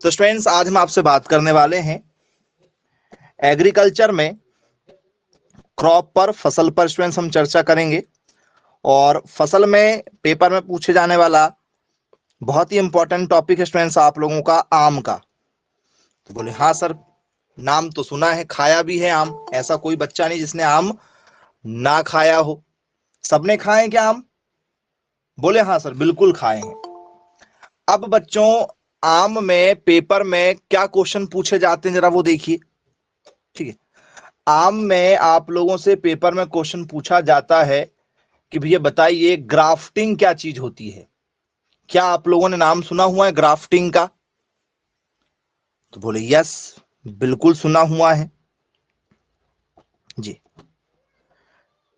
तो स्टूडेंट्स आज हम आपसे बात करने वाले हैं एग्रीकल्चर में क्रॉप पर, फसल पर स्टूडेंट्स हम चर्चा करेंगे। और फसल में पेपर में पूछे जाने वाला बहुत ही इंपॉर्टेंट टॉपिक है स्टूडेंट्स आप लोगों का आम का। तो बोले हाँ सर, नाम तो सुना है, खाया भी है आम, ऐसा कोई बच्चा नहीं जिसने आम ना खाया हो। सबने खाए हैं क्या आम? बोले हाँ सर, बिल्कुल खाए हैं। अब बच्चों, आम में पेपर में क्या क्वेश्चन पूछे जाते हैं जरा वो देखिए। ठीक है, आम में आप लोगों से पेपर में क्वेश्चन पूछा जाता है कि भैया बताइए ग्राफ्टिंग क्या चीज होती है। क्या आप लोगों ने नाम सुना हुआ है ग्राफ्टिंग का? तो बोले यस, बिल्कुल सुना हुआ है जी।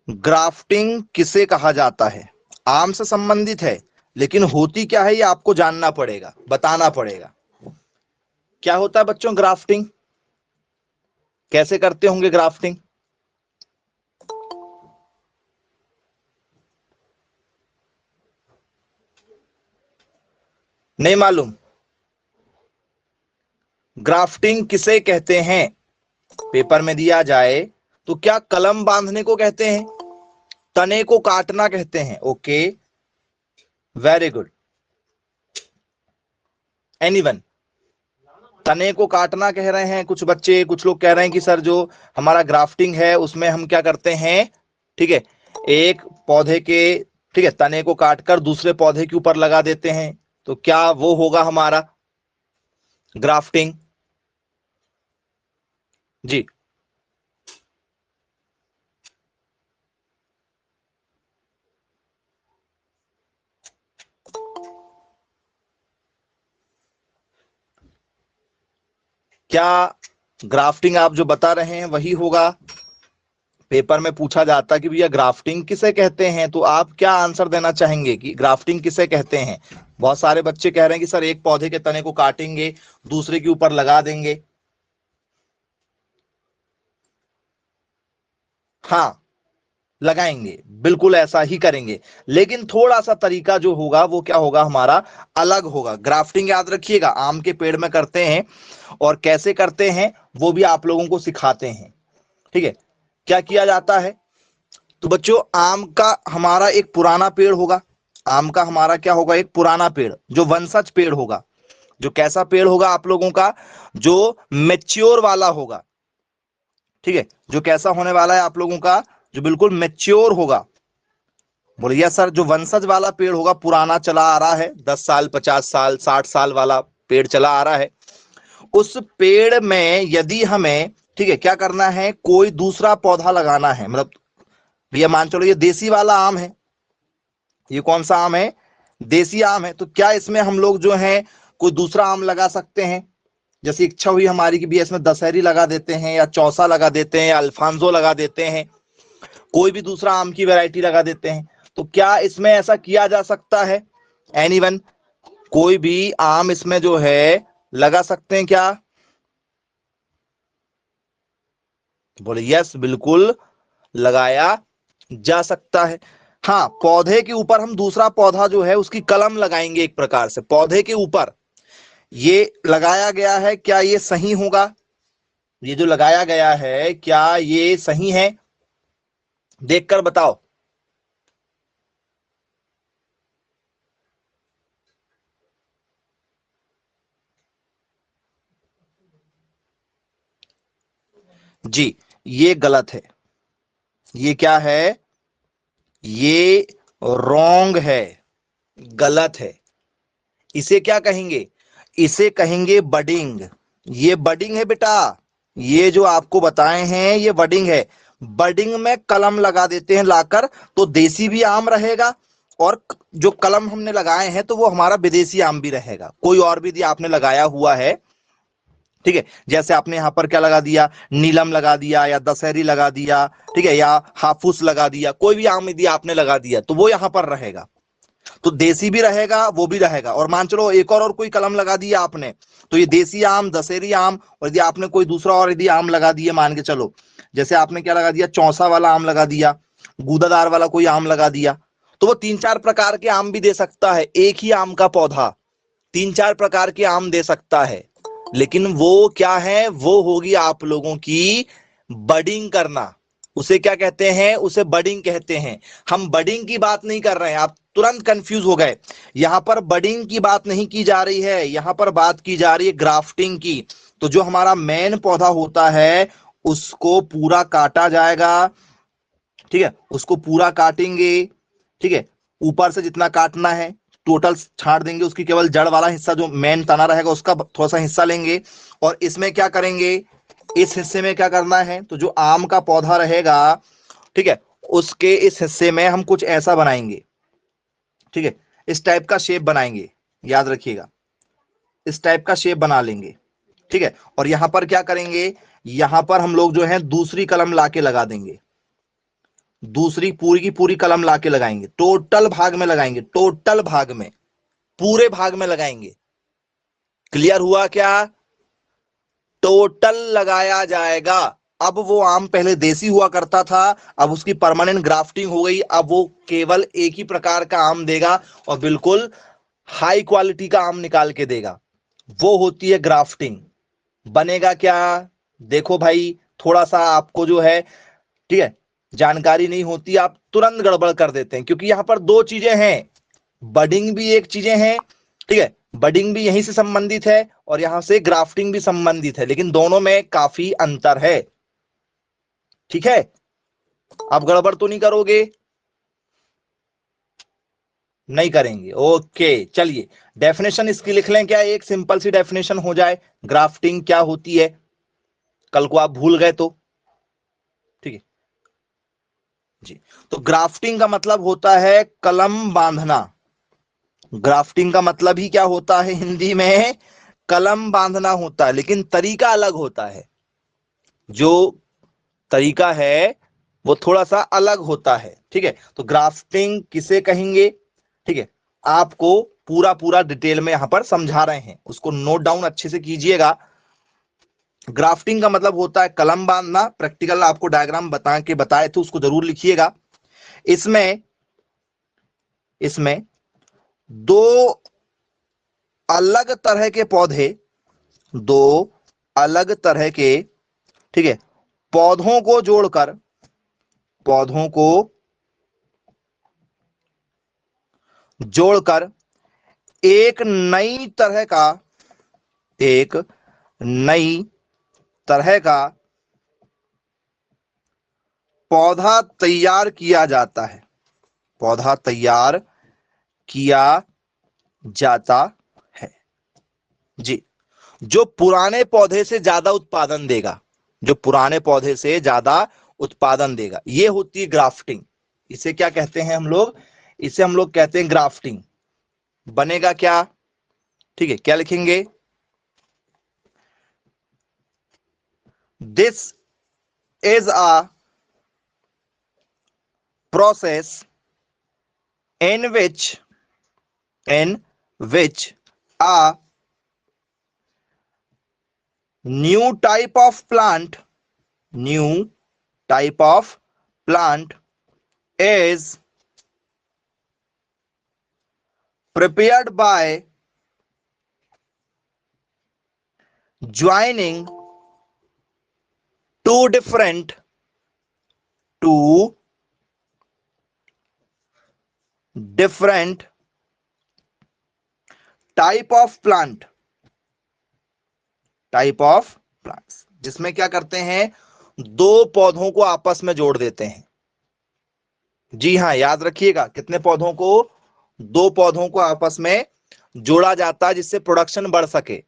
ग्राफ्टिंग किसे कहा जाता है? आम से संबंधित है, लेकिन होती क्या है ये आपको जानना पड़ेगा, बताना पड़ेगा। क्या होता है बच्चों ग्राफ्टिंग? कैसे करते होंगे ग्राफ्टिंग? नहीं मालूम? ग्राफ्टिंग किसे कहते हैं? पेपर में दिया जाए तो क्या कलम बांधने को कहते हैं, तने को काटना कहते हैं? Okay, very good. एनीवन? तने को काटना कह रहे हैं कुछ बच्चे, कुछ लोग कह रहे हैं कि सर जो हमारा ग्राफ्टिंग है उसमें हम क्या करते हैं, ठीक है, एक पौधे के, ठीक है, तने को काटकर दूसरे पौधे के ऊपर लगा देते हैं। तो क्या वो होगा हमारा ग्राफ्टिंग? जी। क्या ग्राफ्टिंग आप जो बता रहे हैं वही होगा? पेपर में पूछा जाता कि भैया ग्राफ्टिंग किसे कहते हैं, तो आप क्या आंसर देना चाहेंगे कि ग्राफ्टिंग किसे कहते हैं? बहुत सारे बच्चे कह रहे हैं कि सर एक पौधे के तने को काटेंगे, दूसरे के ऊपर लगा देंगे। हाँ, लगाएंगे, बिल्कुल ऐसा ही करेंगे, लेकिन थोड़ा सा तरीका जो होगा वो क्या होगा हमारा, अलग होगा। ग्राफ्टिंग याद रखिएगा आम के पेड़ में करते हैं, और कैसे करते हैं वो भी आप लोगों को सिखाते हैं। ठीक है, क्या किया जाता है? तो बच्चों आम का हमारा एक पुराना पेड़ होगा, आम का हमारा क्या होगा, एक पुराना पेड़ जो वंशज पेड़ होगा। जो कैसा पेड़ होगा आप लोगों का, जो मेच्योर वाला होगा। ठीक है, जो कैसा होने वाला है आप लोगों का, जो बिल्कुल मेच्योर होगा। बोलिए सर, जो वंशज वाला पेड़ होगा, पुराना चला आ रहा है, 10 साल 50 साल 60 साल वाला पेड़ चला आ रहा है, उस पेड़ में यदि हमें, ठीक है, क्या करना है, कोई दूसरा पौधा लगाना है, मतलब भैया मान चलो ये देसी वाला आम है, ये कौन सा आम है, देसी आम है, तो क्या इसमें हम लोग जो है कोई दूसरा आम लगा सकते हैं? जैसे इच्छा हुई हमारी कि भैया इसमें दशहरी लगा देते हैं, या चौसा लगा देते हैं, या अल्फांसो लगा देते हैं, कोई भी दूसरा आम की वैरायटी लगा देते हैं। तो क्या इसमें ऐसा किया जा सकता है? एनीवन? कोई भी आम इसमें जो है लगा सकते हैं क्या? बोले यस, बिल्कुल लगाया जा सकता है। हाँ, पौधे के ऊपर हम दूसरा पौधा जो है उसकी कलम लगाएंगे, एक प्रकार से पौधे के ऊपर ये लगाया गया है, क्या ये सही होगा? ये जो लगाया गया है क्या ये सही है? देखकर बताओ। जी, ये गलत है। ये क्या है? ये रॉन्ग है, गलत है। इसे क्या कहेंगे? इसे कहेंगे बडिंग। ये बडिंग है बेटा, ये जो आपको बताए हैं ये बडिंग है। बडिंग में कलम लगा देते हैं लाकर, तो देसी भी आम रहेगा, और जो कलम हमने लगाए हैं तो वो हमारा विदेशी आम भी रहेगा। कोई और भी यदि आपने लगाया हुआ है, ठीक है, जैसे आपने यहां पर क्या लगा दिया, नीलम लगा दिया, या दशहरी लगा दिया, ठीक है, या हाफूस लगा दिया, कोई भी आम यदि आपने लगा दिया तो वो यहां पर रहेगा। तो देसी भी रहेगा, वो भी रहेगा। और मान चलो एक और कोई कलम लगा दिया आपने, तो ये देसी आम, दशहरी आम, और यदि आपने कोई दूसरा और यदि आम लगा दिया, मान के चलो जैसे आपने क्या लगा दिया, चौसा वाला आम लगा दिया, गूदादार वाला कोई आम लगा दिया, तो वो 3-4 प्रकार के आम भी दे सकता है। एक ही आम का पौधा 3-4 प्रकार के आम दे सकता है। लेकिन वो क्या है, वो होगी आप लोगों की बडिंग करना। उसे क्या कहते हैं, उसे बडिंग कहते हैं। हम बडिंग की बात नहीं कर रहे हैं, आप तुरंत कंफ्यूज हो गए। यहां पर बडिंग की बात नहीं की जा रही है, यहां पर बात की जा रही है ग्राफ्टिंग की। तो जो हमारा मेन पौधा होता है उसको पूरा काटा जाएगा, ठीक है, उसको पूरा काटेंगे, ठीक है, ऊपर से जितना काटना है टोटल छाड़ देंगे, उसकी केवल जड़ वाला हिस्सा जो मेन तना रहेगा उसका थोड़ा सा हिस्सा लेंगे। और इसमें क्या करेंगे, इस हिस्से में क्या करना है, तो जो आम का पौधा रहेगा, ठीक है, उसके इस हिस्से में हम कुछ ऐसा बनाएंगे, ठीक है, इस टाइप का शेप बनाएंगे, याद रखिएगा, इस टाइप का शेप बना लेंगे, ठीक है। और यहां पर क्या करेंगे, यहां पर हम लोग जो है दूसरी कलम लाके लगा देंगे, दूसरी पूरी की पूरी कलम लाके लगाएंगे, टोटल भाग में लगाएंगे, टोटल भाग में, पूरे भाग में लगाएंगे। क्लियर हुआ क्या, टोटल लगाया जाएगा। अब वो आम पहले देसी हुआ करता था, अब उसकी परमानेंट ग्राफ्टिंग हो गई, अब वो केवल एक ही प्रकार का आम देगा और बिल्कुल हाई क्वालिटी का आम निकाल के देगा, वो होती है ग्राफ्टिंग। बनेगा क्या, देखो भाई, थोड़ा सा आपको जो है, ठीक है, जानकारी नहीं होती, आप तुरंत गड़बड़ कर देते हैं, क्योंकि यहां पर दो चीजें हैं, बडिंग भी एक चीजें हैं, ठीक है, बडिंग भी यहीं से संबंधित है और यहां से ग्राफ्टिंग भी संबंधित है, लेकिन दोनों में काफी अंतर है, ठीक है। आप गड़बड़ तो नहीं करोगे, नहीं करेंगे, ओके। चलिए डेफिनेशन इसकी लिख लें क्या, एक सिंपल सी डेफिनेशन हो जाए, ग्राफ्टिंग क्या होती है, कल को आप भूल गए तो, ठीक है जी। तो ग्राफ्टिंग का मतलब होता है कलम बांधना, ग्राफ्टिंग का मतलब ही क्या होता है हिंदी में, कलम बांधना होता है, लेकिन तरीका अलग होता है, जो तरीका है वो थोड़ा सा अलग होता है, ठीक है। तो ग्राफ्टिंग किसे कहेंगे, ठीक है, आपको पूरा पूरा डिटेल में यहां पर समझा रहे हैं, उसको नोट डाउन अच्छे से कीजिएगा। ग्राफ्टिंग का मतलब होता है कलम बांधना, प्रैक्टिकल आपको डायग्राम बता के बताए थे, उसको जरूर लिखिएगा। इसमें इसमें दो अलग तरह के पौधे, दो अलग तरह के, ठीक है, पौधों को जोड़कर, पौधों को जोड़कर एक नई तरह का, एक नई तरह का पौधा तैयार किया जाता है, पौधा तैयार किया जाता है जी, जो पुराने पौधे से ज्यादा उत्पादन देगा, जो पुराने पौधे से ज्यादा उत्पादन देगा, ये होती है ग्राफ्टिंग। इसे क्या कहते हैं हम लोग, इसे हम लोग कहते हैं ग्राफ्टिंग। बनेगा क्या, ठीक है, क्या लिखेंगे, this is a process in which a new type of plant, new type of plant is prepared by joining two different type of plant, type of plants, जिसमें क्या करते हैं, दो पौधों को आपस में जोड़ देते हैं। जी हाँ, याद रखिएगा, कितने पौधों को, दो पौधों को आपस में जोड़ा जाता है जिससे प्रोडक्शन बढ़ सके।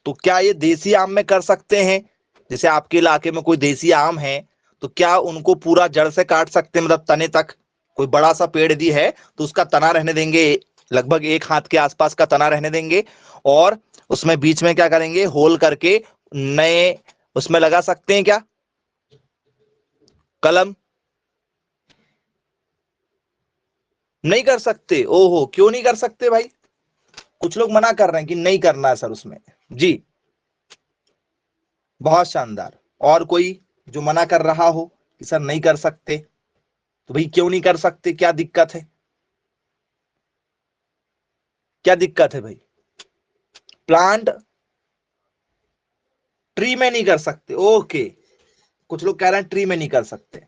तो क्या ये देसी आम में कर सकते हैं, जैसे आपके इलाके में कोई देसी आम है, तो क्या उनको पूरा जड़ से काट सकते हैं, मतलब तने तक, कोई बड़ा सा पेड़ यदि है तो उसका तना रहने देंगे, लगभग एक हाथ के आसपास का तना रहने देंगे, और उसमें बीच में क्या करेंगे, होल करके नए उसमें लगा सकते हैं क्या, कलम, नहीं कर सकते, ओहो क्यों नहीं कर सकते भाई, कुछ लोग मना कर रहे हैं कि नहीं करना है सर उसमें, जी बहुत शानदार। और कोई जो मना कर रहा हो कि सर नहीं कर सकते, तो भाई क्यों नहीं कर सकते, क्या दिक्कत है, क्या दिक्कत है भाई, प्लांट ट्री में नहीं कर सकते, ओके। कुछ लोग कह रहे हैं ट्री में नहीं कर सकते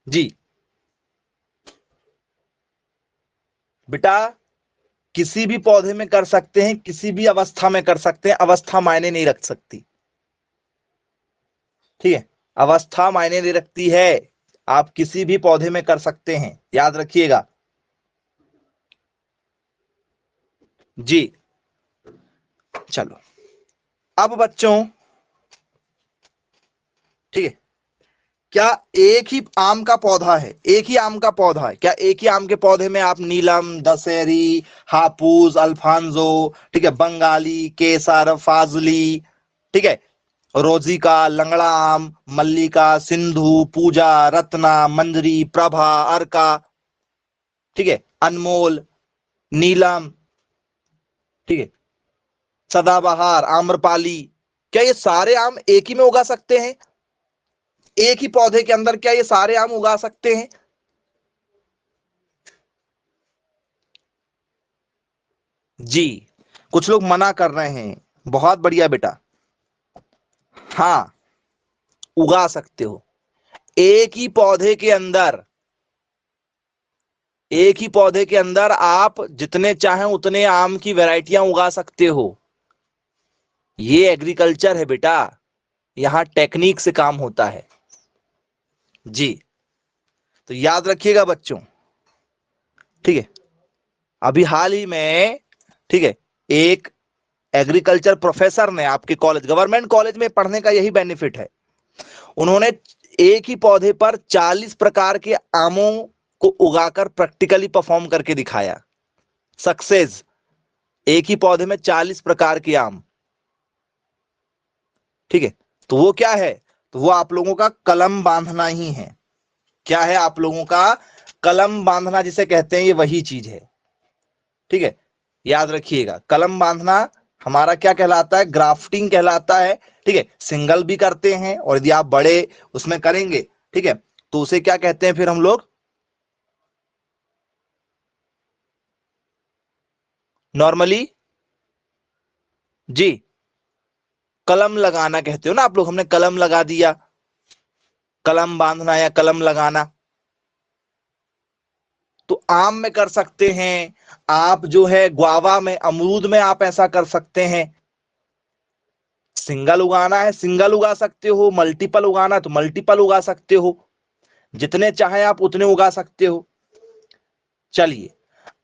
जी। बेटा किसी भी पौधे में कर सकते हैं, किसी भी अवस्था में कर सकते हैं, अवस्था मायने नहीं रख सकती, ठीक है, अवस्था मायने नहीं रखती है। आप किसी भी पौधे में कर सकते हैं, याद रखिएगा जी। चलो अब बच्चों, ठीक है, क्या एक ही आम का पौधा है, एक ही आम का पौधा है, क्या एक ही आम के पौधे में आप नीलम, दशहरी, हापुस, अल्फांजो, ठीक है, बंगाली, केसर, फाजली, ठीक है, रोजी का, लंगड़ा आम, मल्लिका, सिंधु, पूजा, रत्ना, मंजरी, प्रभा, अर्का, ठीक है, अनमोल, नीलम, ठीक है, सदाबहार, आम्रपाली, क्या ये सारे आम एक ही में उगा सकते हैं? एक ही पौधे के अंदर क्या ये सारे आम उगा सकते हैं? जी, कुछ लोग मना कर रहे हैं, बहुत बढ़िया बेटा, हाँ उगा सकते हो। एक ही पौधे के अंदर, एक ही पौधे के अंदर आप जितने चाहें उतने आम की वैरायटियां उगा सकते हो। ये एग्रीकल्चर है बेटा, यहां टेक्निक से काम होता है जी। तो याद रखिएगा बच्चों, ठीक है, अभी हाल ही में, ठीक है, एक एग्रीकल्चर प्रोफेसर ने आपके कॉलेज, गवर्नमेंट कॉलेज में पढ़ने का यही बेनिफिट है, उन्होंने एक ही पौधे पर 40 प्रकार के आमों को उगाकर प्रैक्टिकली परफॉर्म करके दिखाया, सक्सेस। एक ही पौधे में 40 प्रकार के आम, ठीक है, तो वो क्या है, तो वो आप लोगों का कलम बांधना ही है। क्या है आप लोगों का कलम बांधना, जिसे कहते हैं, ये वही चीज है, ठीक है, याद रखिएगा। कलम बांधना हमारा क्या कहलाता है, ग्राफ्टिंग कहलाता है, ठीक है, सिंगल भी करते हैं और यदि आप बड़े उसमें करेंगे, ठीक है, तो उसे क्या कहते हैं फिर हम लोग, नॉर्मली जी कलम लगाना कहते हो ना आप लोग, हमने कलम लगा दिया, कलम बांधना या कलम लगाना। तो आम में कर सकते हैं आप, जो है ग्वावा में, अमरूद में आप ऐसा कर सकते हैं। सिंगल उगाना है सिंगल उगा सकते हो, मल्टीपल उगाना तो मल्टीपल उगा सकते हो, जितने चाहे आप उतने उगा सकते हो। चलिए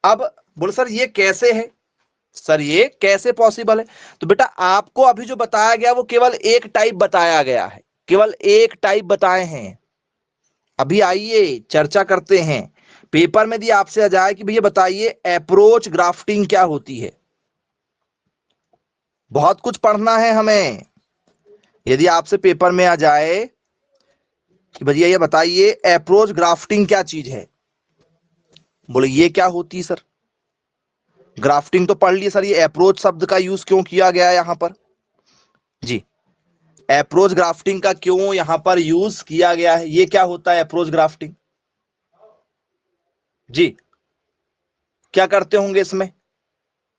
अब बोले सर ये कैसे है, सर ये कैसे पॉसिबल है? तो बेटा आपको अभी जो बताया गया वो केवल एक टाइप बताया गया है, केवल एक टाइप बताए हैं। अभी आइए चर्चा करते हैं। पेपर में यदि आपसे आ जाए कि भैया बताइए अप्रोच ग्राफ्टिंग क्या होती है, बहुत कुछ पढ़ना है हमें। यदि आपसे पेपर में आ जाए कि भैया ये बताइए अप्रोच ग्राफ्टिंग क्या चीज है, बोले ये क्या होती है सर, ग्राफ्टिंग तो पढ़ लिए सर, ये अप्रोच शब्द का यूज क्यों किया गया है यहां पर? जी, अप्रोच ग्राफ्टिंग का क्यों यहां पर यूज किया गया है, ये क्या होता है अप्रोच ग्राफ्टिंग? जी, क्या करते होंगे इसमें,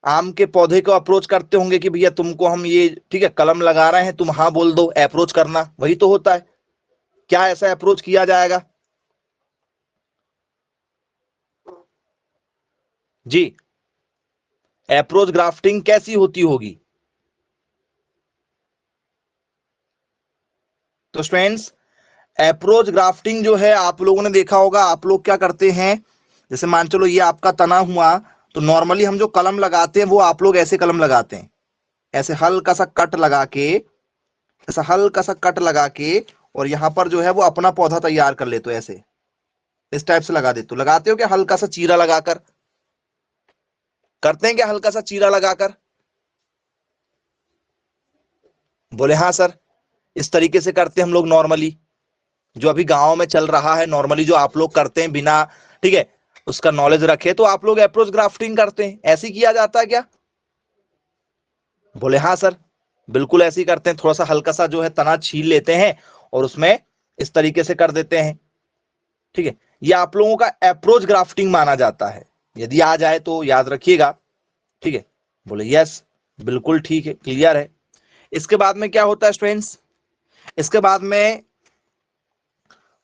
आम के पौधे को अप्रोच करते होंगे कि भैया तुमको हम ये, ठीक है, कलम लगा रहे हैं, तुम हाँ बोल दो, अप्रोच करना, वही तो होता है। क्या ऐसा अप्रोच किया जाएगा? जी, अप्रोच ग्राफ्टिंग कैसी होती होगी? तो स्टूडेंट्स अप्रोच ग्राफ्टिंग जो है आप लोगों ने देखा होगा, आप लोग क्या करते हैं, जैसे मान चलो ये आपका तना हुआ, तो नॉर्मली हम जो कलम लगाते हैं वो आप लोग ऐसे कलम लगाते हैं, ऐसे हल्का सा कट लगा के, ऐसा हल्का सा कट लगा के, और यहां पर जो है वो अपना पौधा तैयार कर लेते हो, ऐसे इस टाइप से लगा देते हो। लगाते हो क्या हल्का सा चीरा लगाकर? करते हैं क्या हल्का सा चीरा लगाकर? बोले हाँ सर, इस तरीके से करते हैं हम लोग नॉर्मली, जो अभी गांव में चल रहा है नॉर्मली, जो आप लोग करते हैं बिना, ठीक है, उसका नॉलेज रखे, तो आप लोग अप्रोच ग्राफ्टिंग करते हैं, ऐसे ही किया जाता है क्या? बोले हाँ सर, बिल्कुल ऐसे ही करते हैं, थोड़ा सा हल्का सा जो है तना छील लेते हैं और उसमें इस तरीके से कर देते हैं, ठीक है, ये आप लोगों का अप्रोच ग्राफ्टिंग माना जाता है। यदि आ जाए तो याद रखिएगा, ठीक है, बोले यस, बिल्कुल ठीक है, क्लियर है। इसके बाद में क्या होता है स्टूडेंट्स, इसके बाद में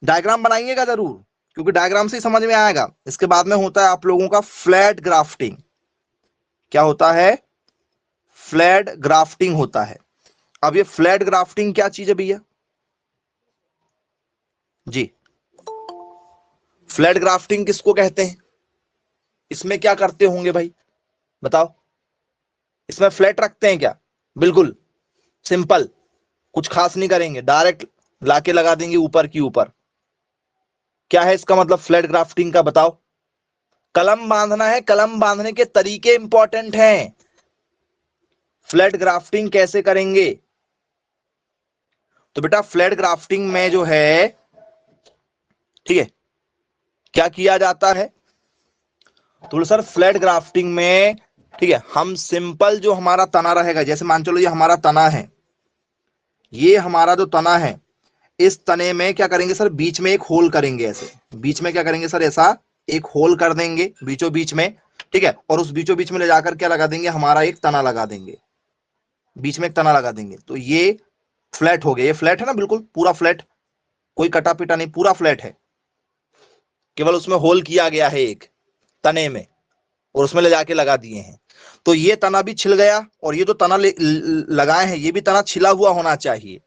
डायग्राम बनाइएगा जरूर, क्योंकि डायग्राम से ही समझ में आएगा। इसके बाद में होता है आप लोगों का फ्लैट ग्राफ्टिंग। क्या होता है? फ्लैट ग्राफ्टिंग होता है। अब ये फ्लैट ग्राफ्टिंग क्या चीज है भैया जी? फ्लैट ग्राफ्टिंग किसको कहते हैं? इसमें क्या करते होंगे भाई बताओ? इसमें फ्लैट रखते हैं क्या? बिल्कुल सिंपल, कुछ खास नहीं करेंगे, डायरेक्ट लाके लगा देंगे ऊपर की ऊपर। क्या है इसका मतलब फ्लैट ग्राफ्टिंग का? बताओ। कलम बांधना है, कलम बांधने के तरीके इंपॉर्टेंट हैं। फ्लैट ग्राफ्टिंग कैसे करेंगे? तो बेटा फ्लैट ग्राफ्टिंग में जो है, ठीक है, क्या किया जाता है? तो सर फ्लैट ग्राफ्टिंग में, ठीक है, हम सिंपल जो हमारा तना रहेगा, जैसे मान चलो ये हमारा तना है, ये हमारा जो तना है, इस तने में क्या करेंगे सर? बीच में एक होल करेंगे ऐसे। बीच में क्या करेंगे सर? ऐसा एक होल कर देंगे बीचों बीच में, ठीक है, और उस बीचों बीच में ले जाकर क्या लगा देंगे? हमारा एक तना लगा देंगे, बीच में एक तना लगा देंगे। तो ये फ्लैट हो गया। ये फ्लैट है ना, बिल्कुल पूरा फ्लैट, कोई कटा पिटा नहीं, पूरा फ्लैट है, केवल उसमें होल किया गया है एक तने में, और उसमें ले जाके लगा दिए हैं। तो ये तना भी छिल गया, और ये जो तना लगाए हैं ये भी तना छिला हुआ होना चाहिए।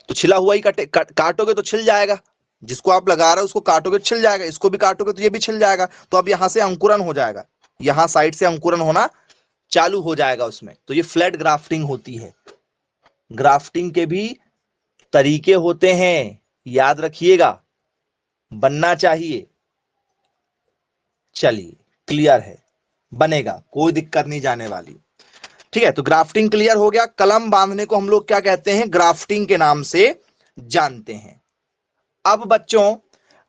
तो छिला हुआ ही काटोगे तो छिल जाएगा। जिसको आप लगा रहे हो उसको काटोगे तो छिल जाएगा, इसको भी काटोगे तो ये भी छिल जाएगा। तो अब यहां से अंकुरन हो जाएगा, यहां साइड से अंकुरन होना चालू हो जाएगा उसमें। तो ये फ्लैट ग्राफ्टिंग होती है। ग्राफ्टिंग के भी तरीके होते हैं, याद रखिएगा, बनना चाहिए। चलिए क्लियर है, बनेगा, कोई दिक्कत नहीं जाने वाली। ठीक है, तो ग्राफ्टिंग क्लियर हो गया। कलम बांधने को हम लोग क्या कहते हैं? ग्राफ्टिंग के नाम से जानते हैं। अब बच्चों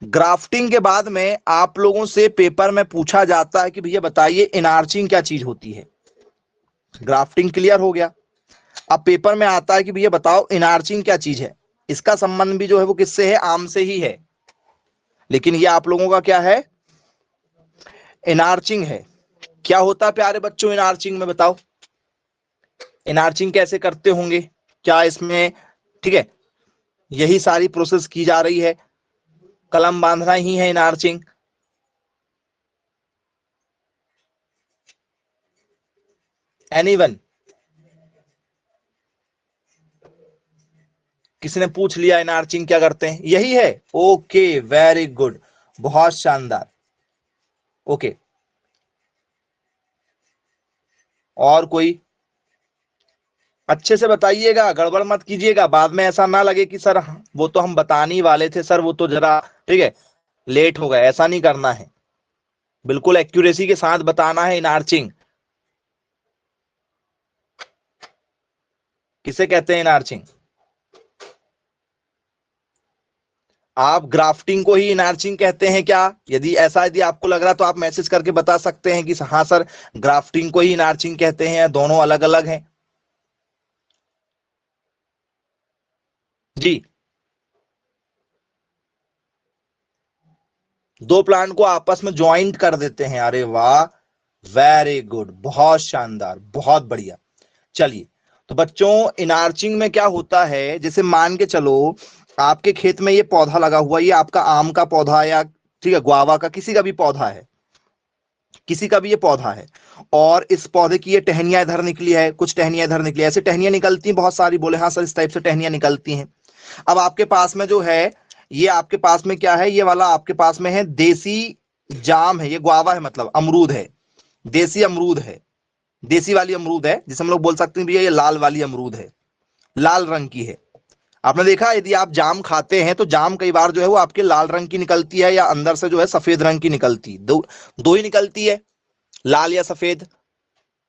ग्राफ्टिंग के बाद में आप लोगों से पेपर में पूछा जाता है कि भैया बताइए इनार्चिंग क्या चीज होती है। ग्राफ्टिंग क्लियर हो गया। अब पेपर में आता है कि भैया बताओ इनार्चिंग क्या चीज है। इसका संबंध भी जो है वो किससे है? आम से ही है, लेकिन ये आप लोगों का क्या है? इनार्चिंग है। क्या होता है प्यारे बच्चों इनार्चिंग में? बताओ इनार्चिंग कैसे करते होंगे? क्या इसमें, ठीक है, यही सारी प्रोसेस की जा रही है, कलम बांधना ही है इनार्चिंग। एनीवन? किसी ने पूछ लिया इनार्चिंग क्या करते हैं? यही है। ओके वेरी गुड, बहुत शानदार। ओके, और कोई? अच्छे से बताइएगा, गड़बड़ मत कीजिएगा, बाद में ऐसा ना लगे कि सर वो तो हम बताने ही वाले थे सर, वो तो जरा, ठीक है, लेट हो गए। ऐसा नहीं करना है, बिल्कुल एक्यूरेसी के साथ बताना है। इनार्चिंग किसे कहते हैं? इनार्चिंग आप ग्राफ्टिंग को ही इनार्चिंग कहते हैं क्या? यदि आपको लग रहा तो आप मैसेज करके बता सकते हैं कि हाँ सर ग्राफ्टिंग को ही इनार्चिंग कहते हैं, या दोनों अलग अलग हैं। जी, दो प्लांट को आपस में ज्वाइंट कर देते हैं। अरे वाह, वेरी गुड, बहुत शानदार, बहुत बढ़िया। चलिए, तो बच्चों इनार्चिंग में क्या होता है, जैसे मान के चलो आपके खेत में ये पौधा लगा हुआ, ये आपका आम का पौधा, या ठीक है गुआवा का, किसी का भी पौधा है, किसी का भी ये पौधा है, और इस पौधे की ये टहनियां इधर निकली है, कुछ टहनियां इधर निकली, ऐसे टहनियां निकलती हैं बहुत सारी। बोले हाँ सर इस टाइप से टहनियां निकलती हैं। अब आपके पास में जो है, ये आपके पास में क्या है? ये वाला आपके पास में है देसी जाम है, ये गुआवा है, मतलब अमरूद है, देसी अमरूद है, देसी वाली अमरूद है, जिसे हम लोग बोल सकते हैं भैया ये लाल वाली अमरूद है, लाल रंग की है। आपने देखा यदि आप जाम खाते हैं तो जाम कई बार जो है वो आपके लाल रंग की निकलती है, या अंदर से जो है सफेद रंग की निकलती, दो ही निकलती है, लाल या सफेद।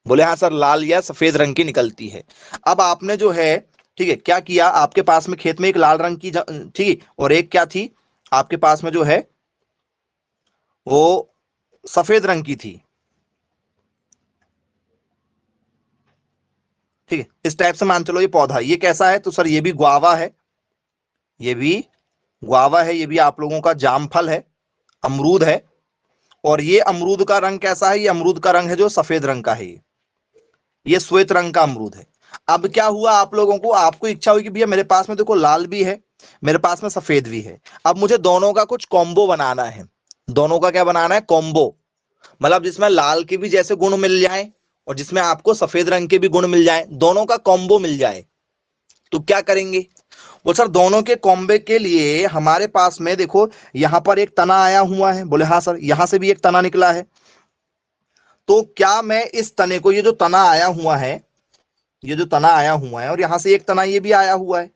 बोले हाँ सर लाल या सफेद रंग की निकलती है। अब आपने जो है, ठीक है, क्या किया, आपके पास में खेत में एक लाल रंग की, ठीक, और एक क्या थी आपके पास में जो है वो सफेद रंग की थी। ठीक है, इस टाइप से मान चलो ये पौधा, ये कैसा है? तो सर ये भी गुआवा है, ये भी गुआवा है, ये भी आप लोगों का जाम फल है, अमरूद है। और ये अमरूद का रंग कैसा है? ये अमरूद का रंग है जो सफेद रंग का है, ये श्वेत रंग का अमरूद है। अब क्या हुआ, आप लोगों को, आपको इच्छा हुई कि भैया मेरे पास में देखो लाल भी है, मेरे पास में सफेद भी है, अब मुझे दोनों का कुछ कॉम्बो बनाना है। दोनों का क्या बनाना है? कॉम्बो, मतलब जिसमें लाल के भी जैसे गुण मिल जाए और जिसमें आपको सफेद रंग के भी गुण मिल जाए, दोनों का कॉम्बो मिल जाए। तो क्या करेंगे? वो सर दोनों के कॉम्बो के लिए हमारे पास में देखो यहां पर एक तना आया हुआ है। बोले हाँ सर, यहां से भी एक तना निकला है। तो क्या मैं इस तने को, ये जो तना आया हुआ है, ये जो तना आया हुआ है और यहां से एक तना ये भी आया हुआ है,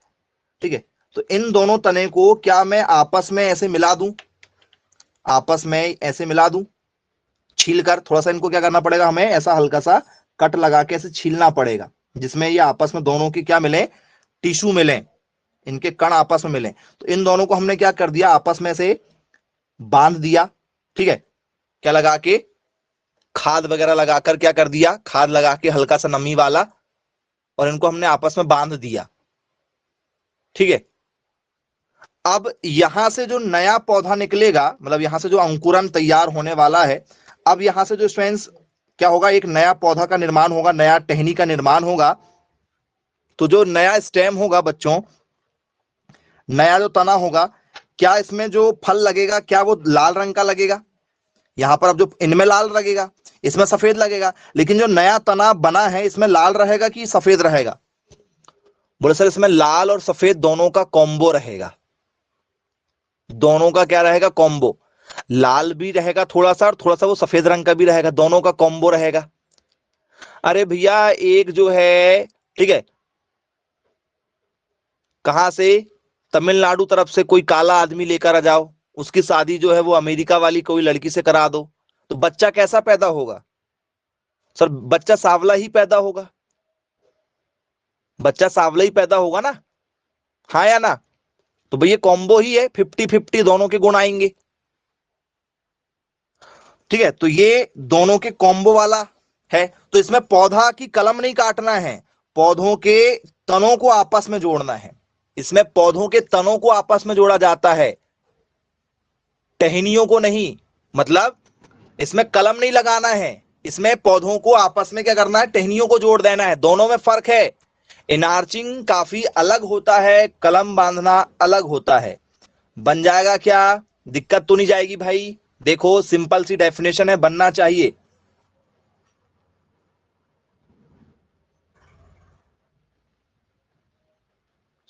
ठीक है, तो इन दोनों तने को क्या मैं आपस में ऐसे मिला दूं? आपस में ऐसे मिला दूं, छील कर। थोड़ा सा इनको क्या करना पड़ेगा, हमें ऐसा हल्का सा कट लगा के ऐसे छीलना पड़ेगा, जिसमें ये आपस में दोनों की क्या मिले? टिश्यू मिले, इनके कण आपस में मिले। तो इन दोनों को हमने क्या कर दिया? आपस में से बांध दिया, ठीक है, क्या लगा के? खाद वगैरह लगाकर क्या कर दिया? खाद लगा के हल्का सा नमी वाला, और इनको हमने आपस में बांध दिया, ठीक है। अब यहां से जो नया पौधा निकलेगा, मतलब यहां से जो अंकुरन तैयार होने वाला है, अब यहां से जो स्टूडेंट्स क्या होगा? एक नया पौधा का निर्माण होगा, नया टहनी का निर्माण होगा। तो जो नया स्टेम होगा बच्चों, नया जो तना होगा, क्या इसमें जो फल लगेगा क्या वो लाल रंग का लगेगा? यहां पर अब जो इनमें लाल लगेगा, इसमें सफेद लगेगा, लेकिन जो नया तना बना है इसमें लाल रहेगा कि सफेद रहेगा? बोले सर इसमें लाल और सफेद दोनों का कॉम्बो रहेगा। दोनों का क्या रहेगा? कॉम्बो। लाल भी रहेगा थोड़ा सा और थोड़ा सा वो सफेद रंग का भी रहेगा, दोनों का कॉम्बो रहेगा। अरे भैया एक जो है, ठीक है, कहां से? तमिलनाडु तरफ से कोई काला आदमी लेकर आ जाओ, उसकी शादी जो है वो अमेरिका वाली कोई लड़की से करा दो, तो बच्चा कैसा पैदा होगा? सर बच्चा सांवला ही पैदा होगा, बच्चा सांवला ही पैदा होगा ना, हाँ या ना? तो भैया कॉम्बो ही है, 50-50 दोनों के गुण आएंगे, ठीक है। तो ये दोनों के कॉम्बो वाला है। तो इसमें पौधा की कलम नहीं काटना है, पौधों के तनों को आपस में जोड़ना है। इसमें पौधों के तनों को आपस में जोड़ा जाता है, टहनियों को नहीं। मतलब इसमें कलम नहीं लगाना है, इसमें पौधों को आपस में क्या करना है? टहनियों को जोड़ देना है। दोनों में फर्क है। इनार्चिंग काफी अलग होता है, कलम बांधना अलग होता है। बन जाएगा क्या? दिक्कत तो नहीं जाएगी भाई? देखो सिंपल सी डेफिनेशन है, बनना चाहिए।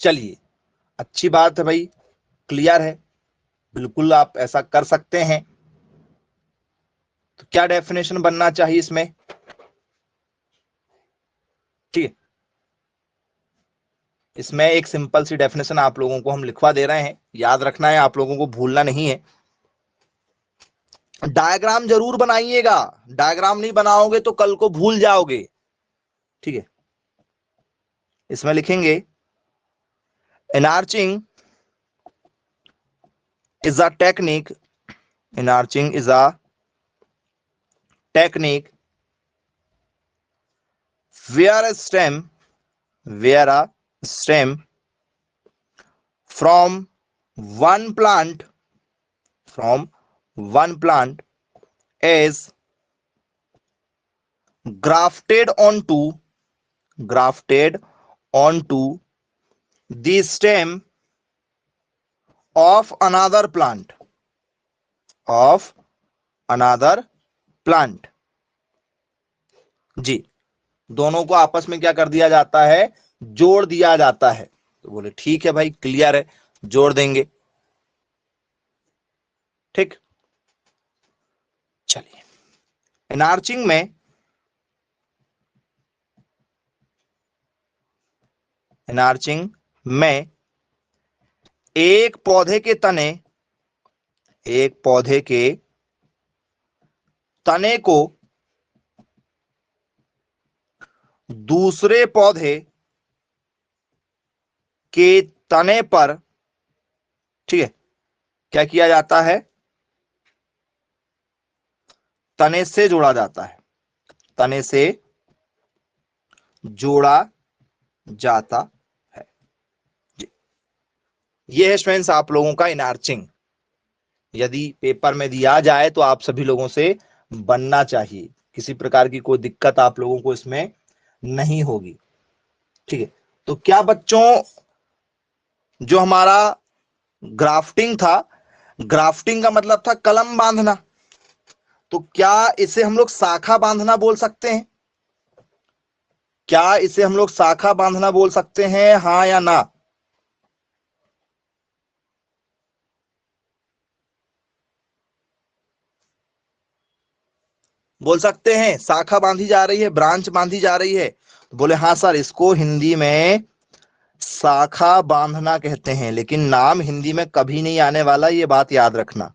चलिए, अच्छी बात है भाई, क्लियर है, बिल्कुल आप ऐसा कर सकते हैं। तो क्या डेफिनेशन बनना चाहिए इसमें? ठीक है, इसमें एक सिंपल सी डेफिनेशन आप लोगों को हम लिखवा दे रहे हैं, याद रखना है, आप लोगों को भूलना नहीं है। डायग्राम जरूर बनाइएगा, डायग्राम नहीं बनाओगे तो कल को भूल जाओगे, ठीक है। इसमें लिखेंगे inarching is a technique, inarching is a technique where a stem, where a stem from one plant, from one plant is grafted onto, grafted onto the stem of another plant, of another plant। जी, दोनों को आपस में क्या कर दिया जाता है? जोड़ दिया जाता है। तो बोले ठीक है भाई, क्लियर है, जोड़ देंगे, ठीक। चलिए, एनार्चिंग में, एनार्चिंग में एक पौधे के तने, एक पौधे के तने को दूसरे पौधे के तने पर, ठीक है, क्या किया जाता है? तने से जोड़ा जाता है, तने से जोड़ा जाता है। ये है स्टूडेंट्स आप लोगों का इनार्चिंग। यदि पेपर में दिया जाए तो आप सभी लोगों से बनना चाहिए, किसी प्रकार की कोई दिक्कत आप लोगों को इसमें नहीं होगी। ठीक है, तो क्या बच्चों जो हमारा ग्राफ्टिंग था, ग्राफ्टिंग का मतलब था कलम बांधना, तो क्या इसे हम लोग शाखा बांधना बोल सकते हैं? क्या इसे हम लोग शाखा बांधना बोल सकते हैं, हाँ या ना? बोल सकते हैं शाखा बांधी जा रही है, ब्रांच बांधी जा रही है, तो बोले हाँ सर, इसको हिंदी में शाखा बांधना कहते हैं। लेकिन नाम हिंदी में कभी नहीं आने वाला, ये बात याद रखना।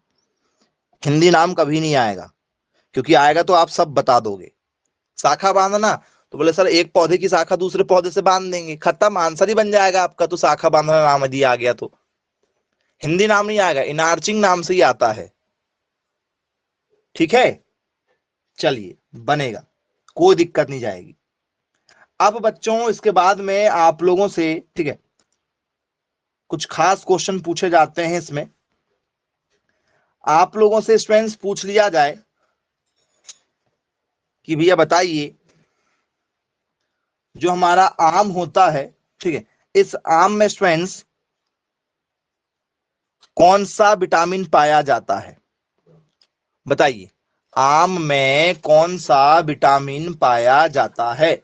हिंदी नाम कभी नहीं आएगा, क्योंकि आएगा तो आप सब बता दोगे। शाखा बांधना, तो बोले सर एक पौधे की शाखा दूसरे पौधे से बांध देंगे, खत्म, आंसर ही बन जाएगा आपका। तो शाखा बांधना नाम यदि आ गया तो हिंदी नाम नहीं आएगा, इनार्चिंग नाम से ही आता है। ठीक है, चलिए बनेगा, कोई दिक्कत नहीं जाएगी। अब बच्चों इसके बाद में आप लोगों से, ठीक है, कुछ खास क्वेश्चन पूछे जाते हैं इसमें। आप लोगों से स्टूडेंट्स पूछ लिया जाए कि भैया बताइए, जो हमारा आम होता है, ठीक है, इस आम में स्टूडेंट्स कौन सा विटामिन पाया जाता है? बताइए, आम में कौन सा विटामिन पाया जाता है?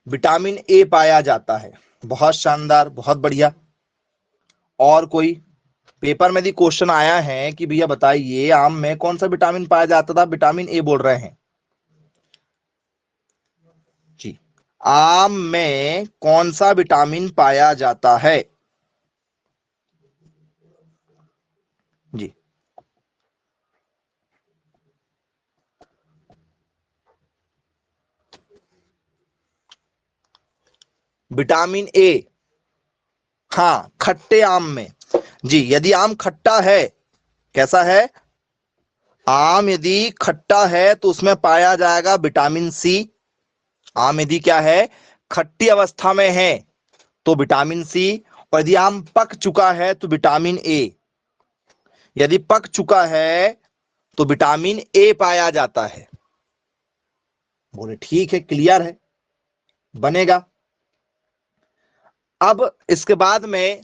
विटामिन ए पाया जाता है। बहुत शानदार, बहुत बढ़िया। और कोई? पेपर में भी क्वेश्चन आया है कि भैया बताइए आम में कौन सा विटामिन पाया जाता था, विटामिन ए बोल रहे हैं जी। आम में कौन सा विटामिन पाया जाता है जी? विटामिन ए, हाँ, खट्टे आम में जी। यदि आम खट्टा है, कैसा है? आम यदि खट्टा है तो उसमें पाया जाएगा विटामिन सी। आम यदि क्या है, खट्टी अवस्था में है तो विटामिन सी। और यदि आम पक चुका है तो विटामिन ए। यदि पक चुका है तो विटामिन ए पाया जाता है। बोले ठीक है, क्लियर है, बनेगा। अब इसके बाद में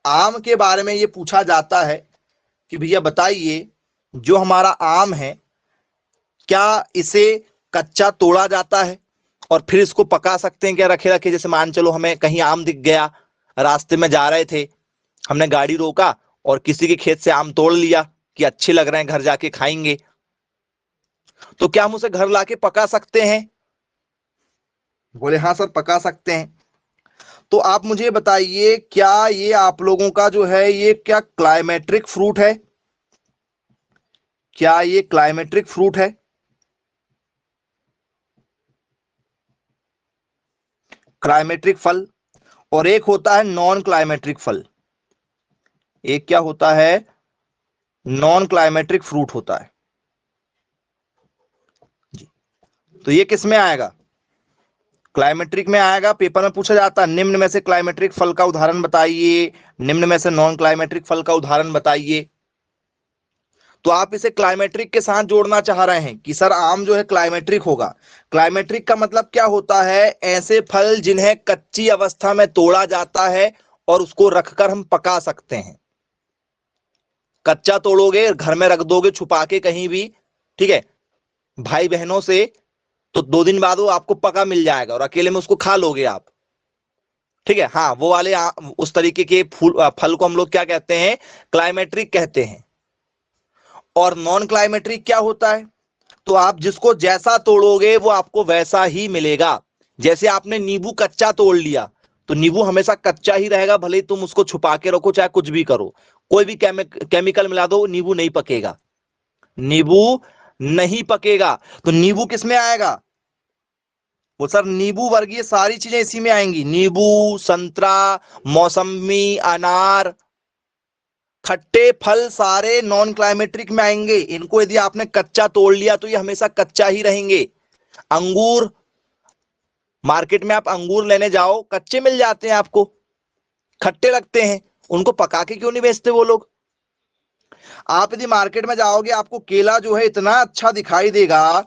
आम के बारे में ये पूछा जाता है कि भैया बताइए, जो हमारा आम है, क्या इसे कच्चा तोड़ा जाता है और फिर इसको पका सकते हैं क्या रखे रखे? जैसे मान चलो हमें कहीं आम दिख गया, रास्ते में जा रहे थे, हमने गाड़ी रोका और किसी के खेत से आम तोड़ लिया कि अच्छे लग रहे हैं, घर जाके खाएंगे, तो क्या हम उसे घर लाके पका सकते हैं? बोले हाँ सर, पका सकते हैं। तो आप मुझे बताइए, क्या ये आप लोगों का जो है ये क्या क्लाइमेट्रिक फ्रूट है? क्या ये क्लाइमेट्रिक फ्रूट है? क्लाइमेट्रिक फल, और एक होता है नॉन क्लाइमेट्रिक फल। एक क्या होता है? नॉन क्लाइमेट्रिक फ्रूट होता है जी। तो ये किस में आएगा? क्लाइमेट्रिक में आएगा। पेपर में पूछा जाता है निम्न में से क्लाइमेट्रिक फल का उदाहरण बताइए, निम्न में से नॉन क्लाइमेट्रिक फल का उदाहरण बताइए। तो आप इसे क्लाइमेट्रिक के साथ जोड़ना चाह रहे हैं कि सर आम जो है क्लाइमेट्रिक होगा। क्लाइमेट्रिक का मतलब क्या होता है? ऐसे फल जिन्हें कच्ची अवस्था में तोड़ा जाता है और उसको रखकर हम पका सकते हैं। कच्चा तोड़ोगे, घर में रख दोगे छुपा के कहीं भी, ठीक है, भाई बहनों से, तो 2 दिन बाद वो आपको पका मिल जाएगा और अकेले में उसको खा लोगे आप। ठीक है, हाँ, वो वाले उस तरीके के फल को हम लोग क्या कहते हैं? क्लाइमेट्रिक कहते हैं। और नॉन क्लाइमेट्रिक क्या होता है? तो आप जिसको जैसा तोड़ोगे वो आपको वैसा ही मिलेगा। जैसे आपने नींबू कच्चा तोड़ लिया, तो नींबू हमेशा कच्चा ही रहेगा, भले ही तुम उसको छुपा के रखो, चाहे कुछ भी करो, कोई भी केमिकल मिला दो, नींबू नहीं पकेगा। नींबू नहीं पकेगा। तो नींबू किस में आएगा? वो सर नींबू वर्गीय सारी चीजें इसी में आएंगी। नींबू, संतरा, मौसमी, अनार, खट्टे फल सारे नॉन क्लाइमेट्रिक में आएंगे। इनको यदि आपने कच्चा तोड़ लिया तो ये हमेशा कच्चा ही रहेंगे। अंगूर, मार्केट में आप अंगूर लेने जाओ, कच्चे मिल जाते हैं आपको, खट्टे लगते हैं, उनको पका के क्यों नहीं बेचते वो लोग? आप यदि मार्केट में जाओगे, आपको केला जो है इतना अच्छा दिखाई देगा,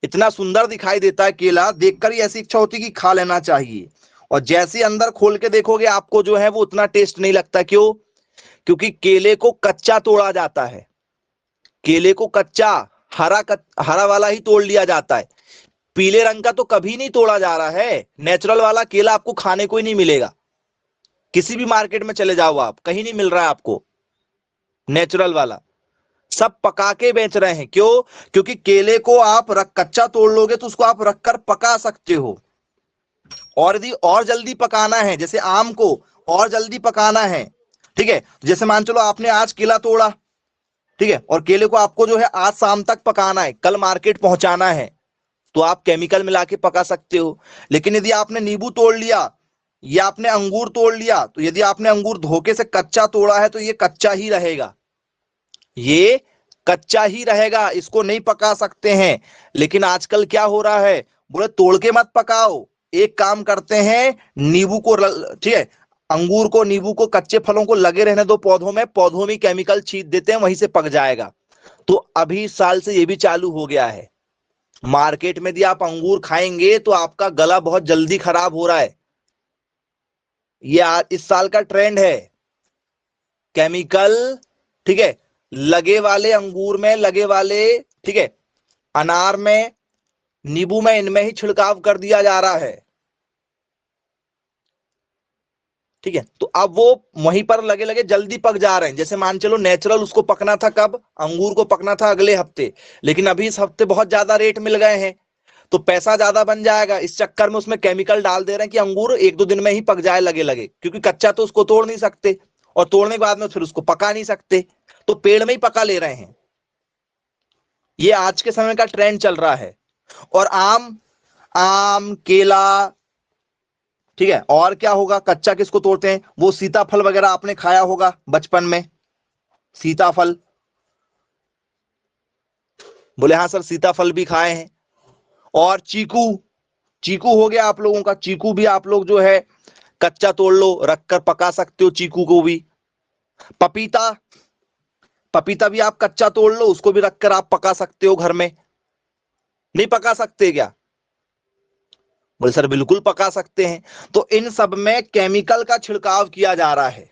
इतना सुंदर दिखाई देता है केला, देखकर ही ऐसी इच्छा होती है कि खा लेना चाहिए। और जैसे अंदर खोल के देखोगे आपको जो है वो उतना टेस्ट नहीं लगता। क्यों? क्योंकि केले को कच्चा तोड़ा जाता है। केले को कच्चा हरा वाला ही तोड़ लिया जाता है। पीले रंग का तो कभी नहीं तोड़ा जा रहा है। नेचुरल वाला केला आपको खाने को ही नहीं मिलेगा। किसी भी मार्केट में चले जाओ आप, कहीं नहीं मिल रहा है आपको नेचुरल वाला। सब पका के बेच रहे हैं। क्यों? क्योंकि केले को आप कच्चा तोड़ लोगे तो उसको आप रखकर पका सकते हो। और यदि और जल्दी पकाना है, जैसे आम को और जल्दी पकाना है, ठीक है, जैसे मान चलो आपने आज केला तोड़ा, ठीक है, और केले को आपको जो है आज शाम तक पकाना है, कल मार्केट पहुंचाना है, तो आप केमिकल मिला के पका सकते हो। लेकिन यदि आपने नींबू तोड़ लिया या आपने अंगूर तोड़ लिया, तो यदि आपने अंगूर धोखे से कच्चा तोड़ा है तो ये कच्चा ही रहेगा, ये कच्चा ही रहेगा, इसको नहीं पका सकते हैं। लेकिन आजकल क्या हो रहा है, बोले तोड़ के मत पकाओ, एक काम करते हैं, नींबू को, ठीक है, अंगूर को, नींबू को, कच्चे फलों को लगे रहने दो पौधों में, पौधों में केमिकल छींट देते हैं, वहीं से पक जाएगा। तो अभी इस साल से ये भी चालू हो गया है। मार्केट में यदि आप अंगूर खाएंगे तो आपका गला बहुत जल्दी खराब हो रहा है। ये इस साल का ट्रेंड है। केमिकल, ठीक है, लगे वाले अंगूर में, लगे वाले, ठीक है, अनार में, नींबू में, इनमें ही छिड़काव कर दिया जा रहा है। ठीक है, तो अब वो वहीं पर लगे लगे जल्दी पक जा रहे हैं। जैसे मान चलो नेचुरल उसको पकना था कब, अंगूर को पकना था अगले हफ्ते, लेकिन अभी इस हफ्ते बहुत ज्यादा रेट मिल गए हैं तो पैसा ज्यादा बन जाएगा। इस चक्कर में उसमें केमिकल डाल दे रहे हैं कि अंगूर एक दो दिन में ही पक जाए लगे लगे, क्योंकि कच्चा तो उसको तोड़ नहीं सकते और तोड़ने के बाद में फिर उसको पका नहीं सकते, तो पेड़ में ही पका ले रहे हैं। ये आज के समय का ट्रेंड चल रहा है। और आम, केला, ठीक है, और क्या होगा, कच्चा किसको तोड़ते हैं, वो सीताफल वगैरह आपने खाया होगा बचपन में, सीताफल। बोले हाँ सर सीताफल भी खाए हैं। और चीकू, चीकू हो गया आप लोगों का, चीकू भी आप लोग जो है कच्चा तोड़ लो, रखकर पका सकते हो चीकू को भी। पपीता, पपीता भी आप कच्चा तोड़ लो, उसको भी रखकर आप पका सकते हो घर में। नहीं पका सकते क्या? बोले सर बिल्कुल पका सकते हैं। तो इन सब में केमिकल का छिड़काव किया जा रहा है।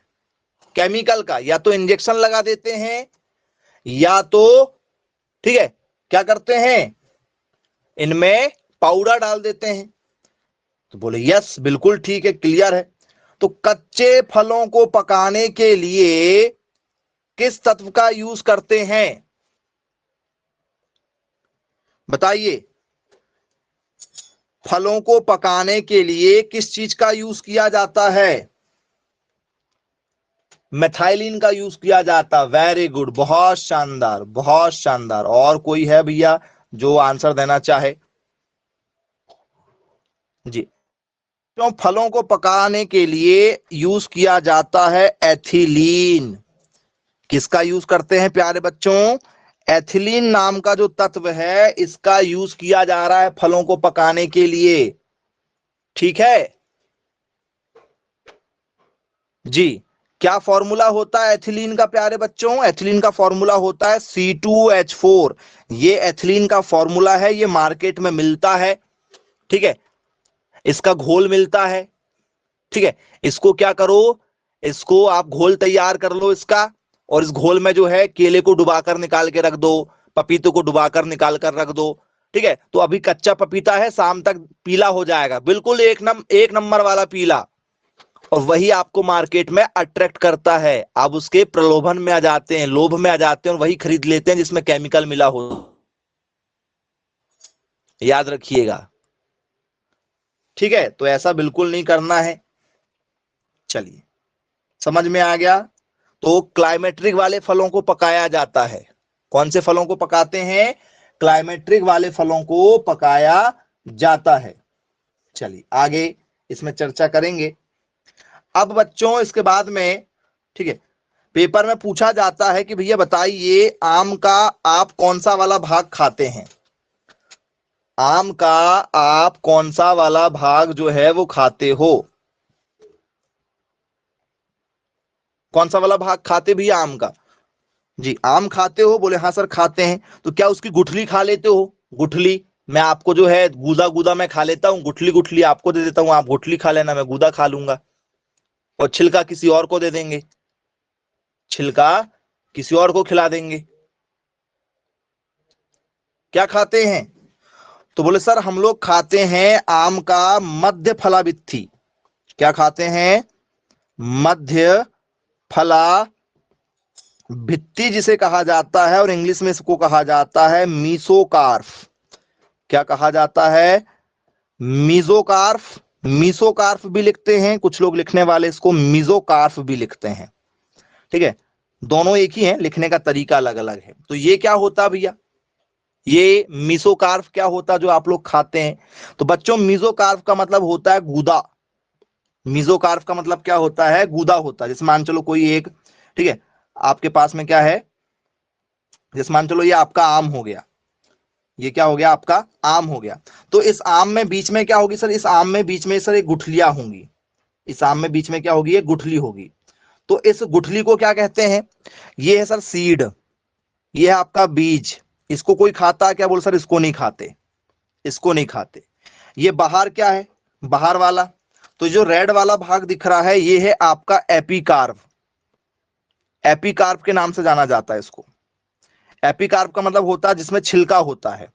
केमिकल का, या तो इंजेक्शन लगा देते हैं, या तो, ठीक है, क्या करते हैं, इनमें पाउडर डाल देते हैं। तो बोले यस बिल्कुल ठीक है, क्लियर है। तो कच्चे फलों को पकाने के लिए किस तत्व का यूज करते हैं, बताइए। फलों को पकाने के लिए किस चीज का यूज किया जाता है? मेथाइलिन का यूज किया जाता। वेरी गुड, बहुत शानदार, बहुत शानदार। और कोई है भैया जो आंसर देना चाहे? जी, क्यों फलों को पकाने के लिए यूज किया जाता है एथिलीन। किसका यूज करते हैं प्यारे बच्चों? एथिलीन नाम का जो तत्व है इसका यूज किया जा रहा है फलों को पकाने के लिए। ठीक है जी। क्या फॉर्मूला होता है एथिलीन का प्यारे बच्चों? एथिलीन का फॉर्मूला होता है C2H4। ये एथिलीन का फॉर्मूला है, ये मार्केट में मिलता है। ठीक है, इसका घोल मिलता है। ठीक है, इसको क्या करो, इसको आप घोल तैयार कर लो इसका, और इस घोल में जो है केले को डुबाकर निकाल के रख दो, पपीते को डुबाकर निकाल कर रख दो। ठीक है, तो अभी कच्चा पपीता है, शाम तक पीला हो जाएगा, बिल्कुल एक नंबर वाला पीला। और वही आपको मार्केट में अट्रैक्ट करता है। आप उसके प्रलोभन में आ जाते हैं, लोभ में आ जाते हैं और वही खरीद लेते हैं जिसमें केमिकल मिला हो। याद रखिएगा। ठीक है, तो ऐसा बिल्कुल नहीं करना है। चलिए, समझ में आ गया। तो क्लाइमेट्रिक वाले फलों को पकाया जाता है। कौन से फलों को पकाते हैं? क्लाइमेट्रिक वाले फलों को पकाया जाता है। चलिए आगे इसमें चर्चा करेंगे। अब बच्चों इसके बाद में, ठीक है, पेपर में पूछा जाता है कि भैया बताइए आम का आप कौन सा वाला भाग खाते हैं? आम का आप कौन सा वाला भाग जो है वो खाते हो? कौन सा वाला भाग खाते भैया आम का? जी, आम खाते हो? बोले हाँ सर खाते हैं। तो क्या उसकी गुठली खा लेते हो? गुठली, मैं आपको जो है गूदा गूदा मैं खा लेता हूँ, गुठली गुठली आपको दे देता हूँ, आप गुठली खा लेना, मैं गूदा खा लूंगा, और छिलका किसी और को दे देंगे, छिलका किसी और को खिला देंगे। क्या खाते हैं? तो बोले सर हम लोग खाते हैं आम का मध्य फलावित्थि। क्या खाते हैं? मध्य फला भित्ति जिसे कहा जाता है, और इंग्लिश में इसको कहा जाता है मीसोकार्फ। क्या कहा जाता है? मीजोकार्फ। मीसोकार्फ भी लिखते हैं कुछ लोग, लिखने वाले इसको मीजोकार्फ भी लिखते हैं। ठीक है, दोनों एक ही है, लिखने का तरीका अलग अलग है। तो ये क्या होता भैया? ये मीसोकार्फ क्या होता जो आप लोग खाते हैं? तो बच्चों मीजोकार्फ का मतलब होता है गूदा। मीजोकार्फ का मतलब क्या होता है? गूदा होता है। जैसे मान चलो कोई एक, ठीक है, आपके पास में क्या है, जैसे मान चलो ये आपका आम हो गया, ये क्या हो गया? आपका आम हो गया। तो इस आम में बीच में क्या होगी सर? इस आम में बीच में सर एक गुठलियां होंगी, इस आम में बीच में क्या होगी? एक गुठली होगी। तो इस गुठली को क्या कहते हैं? ये है सर सीड, ये है आपका बीज। इसको कोई खाता है क्या? बोल सर इसको नहीं खाते, इसको नहीं खाते। ये बाहर क्या है? बाहर वाला, तो जो रेड वाला भाग दिख रहा है ये है आपका एपिकार्प। एपिकार्प के नाम से जाना जाता है इसको। एपिकार्प का मतलब होता है जिसमें छिलका होता है।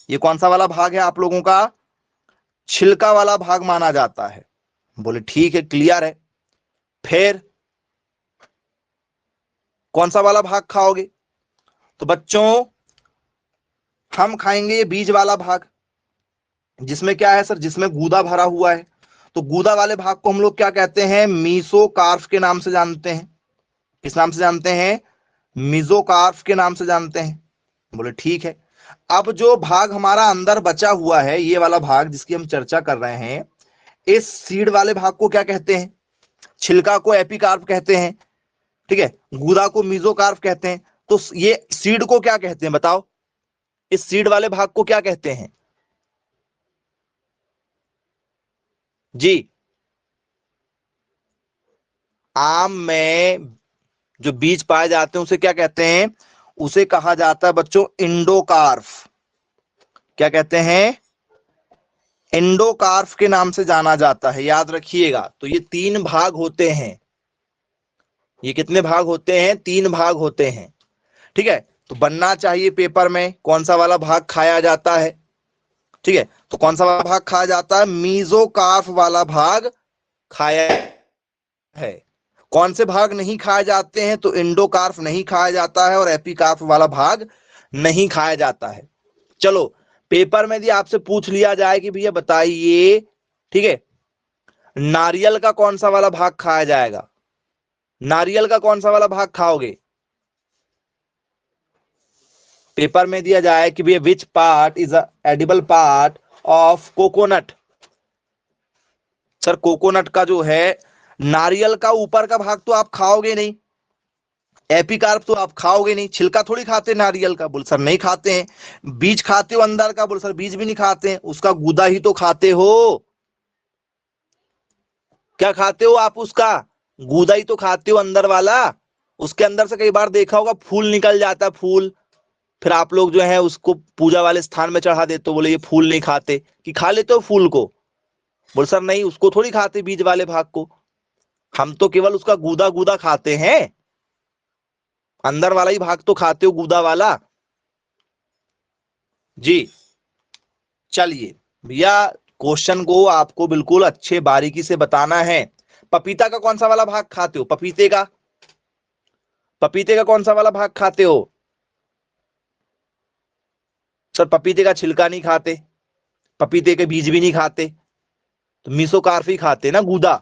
ये कौन सा वाला भाग है आप लोगों का? छिलका वाला भाग माना जाता है। बोले ठीक है, क्लियर है। फिर कौन सा वाला भाग खाओगे? तो बच्चों हम खाएंगे ये बीज वाला भाग, जिसमें क्या है सर? जिसमें गूदा भरा हुआ है। तो गूदा वाले भाग को हम लोग क्या कहते हैं? मीसोकार्प के नाम से जानते हैं। किस नाम से जानते हैं? मीजोकार्प के नाम से जानते हैं। बोले ठीक है। अब जो भाग हमारा अंदर बचा हुआ है, ये वाला भाग जिसकी हम चर्चा कर रहे हैं, इस सीड वाले भाग को क्या कहते हैं? छिलका को एपिकार्प कहते हैं, ठीक है, गूदा को मीजोकार्प कहते हैं। तो ये सीड को क्या कहते हैं बताओ? इस सीड वाले भाग को क्या कहते हैं जी? आम में जो बीज पाए जाते हैं उसे क्या कहते हैं? उसे कहा जाता है बच्चों इंडोकार्प। क्या कहते हैं? इंडोकार्प के नाम से जाना जाता है, याद रखिएगा। तो ये तीन भाग होते हैं। ये कितने भाग होते हैं? तीन भाग होते हैं। ठीक है, तो बनना चाहिए पेपर में कौन सा वाला भाग खाया जाता है। ठीक है, तो कौन सा वाला भाग खाया जाता है? मीजोकार्प वाला भाग खाया है। कौन से भाग नहीं खाए जाते हैं? तो इंडोकार्प नहीं खाया जाता है, और एपिकार्प वाला भाग नहीं खाया जाता है। चलो, पेपर में यदि आपसे पूछ लिया जाए कि भैया बताइए, ठीक है, नारियल का कौन सा वाला भाग खाया जाएगा? नारियल का कौन सा वाला भाग खाओगे? पेपर में दिया जाए कि भैया which part is a edible part of coconut. Sir coconut का जो है, नारियल का ऊपर का भाग तो आप खाओगे नहीं, एपिकार्प तो आप खाओगे नहीं, छिलका थोड़ी खाते नारियल का। बोल सर नहीं खाते हैं। बीज खाते हो अंदर का? बोल सर बीज भी नहीं खाते हैं, उसका गूदा ही तो खाते हो। क्या खाते हो आप? उसका गूदा ही तो खाते हो, अंदर वाला। उसके अंदर से कई बार देखा होगा फूल निकल जाता है, फूल। फिर आप लोग जो है उसको पूजा वाले स्थान में चढ़ा देते हो, बोले ये फूल नहीं खाते। कि खा लेते हो फूल को? बोल सर नहीं, उसको थोड़ी खाते बीज वाले भाग को, हम तो केवल उसका गूदा गूदा खाते हैं, अंदर वाला ही भाग तो खाते हो, गूदा वाला जी। चलिए भैया, क्वेश्चन को आपको बिल्कुल अच्छे बारीकी से बताना है। पपीता का कौन सा वाला भाग खाते हो? पपीते का, पपीते का कौन सा वाला भाग खाते हो? सर पपीते का छिलका नहीं खाते, पपीते के बीज भी नहीं खाते, तो मीसोकार्प ही खाते ना, गूदा।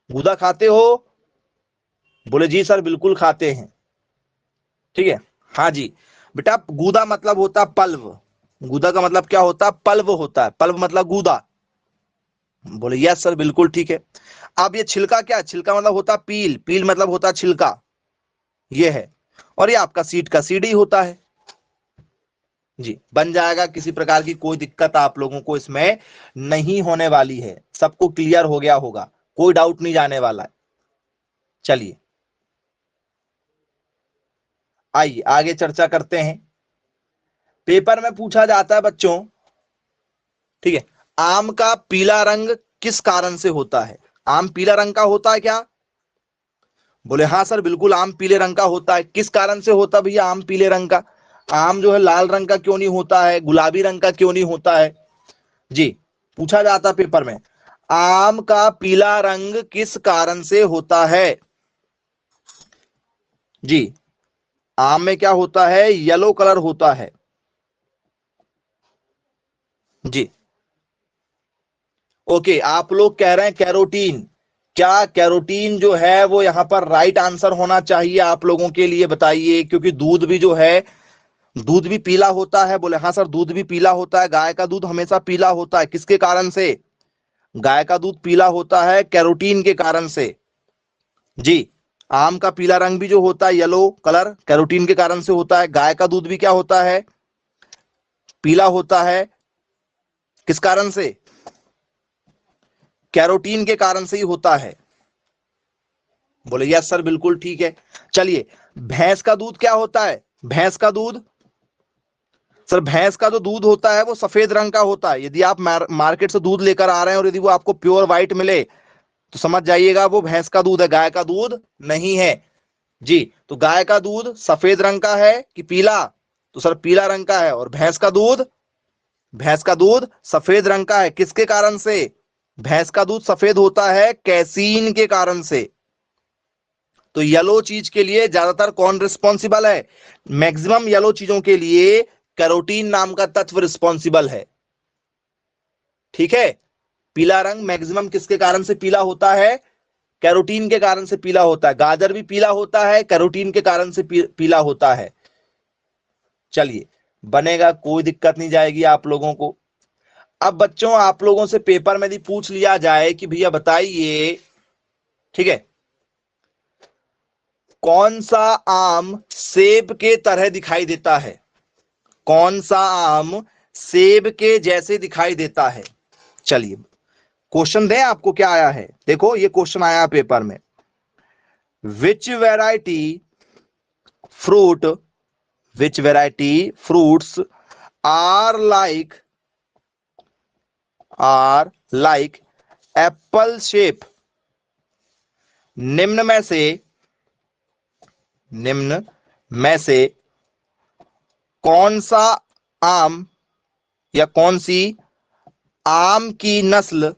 गूदा खाते हो? बोले जी सर बिल्कुल खाते हैं। ठीक है, हाँ जी बेटा, गूदा मतलब होता है पल्व। गूदा का मतलब क्या होता है? पल्व होता है। पल्व मतलब गूदा। बोले यस सर बिल्कुल ठीक है। अब ये छिलका क्या है? छिलका मतलब होता है पील, पील मतलब होता है छिलका, ये है। और ये आपका सीड का सीड ही होता है जी। बन जाएगा, किसी प्रकार की कोई दिक्कत आप लोगों को इसमें नहीं होने वाली है, सबको क्लियर हो गया होगा, कोई डाउट नहीं जाने वाला है। चलिए आइए आगे चर्चा करते हैं। पेपर में पूछा जाता है बच्चों ठीक है। आम का पीला रंग किस कारण से होता है? आम पीला रंग का होता है क्या? बोले हाँ सर बिल्कुल आम पीले रंग का होता है। किस कारण से होता है भैया आम पीले रंग का? आम जो है लाल रंग का क्यों नहीं होता है, गुलाबी रंग का क्यों नहीं होता है? जी, पूछा जाता पेपर में। आम का पीला रंग किस कारण से होता है? जी, आम में क्या होता है? येलो कलर होता है। जी, ओके। आप लोग कह रहे हैं कैरोटीन। क्या कैरोटीन जो है वो यहां पर राइट आंसर होना चाहिए आप लोगों के लिए? बताइए, क्योंकि दूध भी जो है, दूध भी पीला होता है। बोले हाँ सर दूध भी पीला होता है। गाय का दूध हमेशा पीला होता है। किसके कारण से? गाय का दूध पीला होता है कैरोटीन के कारण से। जी, आम का पीला रंग भी जो होता है येलो कलर, कैरोटीन के कारण से होता है। गाय का दूध भी क्या होता है? पीला होता है। किस कारण से? कैरोटीन के कारण से ही होता है। बोले यस सर बिल्कुल ठीक है। चलिए, भैंस का दूध क्या होता है? भैंस का दूध, सर भैंस का जो दूध होता है वो सफेद रंग का होता है। यदि आप मार्केट से दूध लेकर आ रहे हैं और यदि वो आपको प्योर व्हाइट मिले तो समझ जाइएगा वो भैंस का दूध है, गाय का दूध नहीं है। जी, तो गाय का दूध सफेद रंग का है कि पीला? तो सर पीला रंग का है। और भैंस का दूध, भैंस का दूध सफेद रंग का है। किसके कारण से भैंस का दूध सफेद होता है? कैसीन के कारण से। तो येलो चीज के लिए ज्यादातर कौन रिस्पॉन्सिबल है? मैक्सिमम येलो चीजों के लिए कैरोटीन नाम का तत्व रिस्पॉन्सिबल है। ठीक है, पीला रंग मैक्सिमम किसके कारण से पीला होता है? कैरोटीन के कारण से पीला होता है। गाजर भी पीला होता है, कैरोटीन के कारण से पीला होता है। चलिए, बनेगा, कोई दिक्कत नहीं जाएगी आप लोगों को। अब बच्चों आप लोगों से पेपर में यदि पूछ लिया जाए कि भैया बताइए, ठीक है, कौन सा आम सेब के तरह दिखाई देता है? कौन सा आम सेब के जैसे दिखाई देता है? चलिए, क्वेश्चन दें आपको क्या आया है? देखो ये क्वेश्चन आया पेपर में। Which variety fruit, which variety fruits are like, are like apple shape? निम्न में से, निम्न में से कौन सा आम या कौन सी आम की नस्ल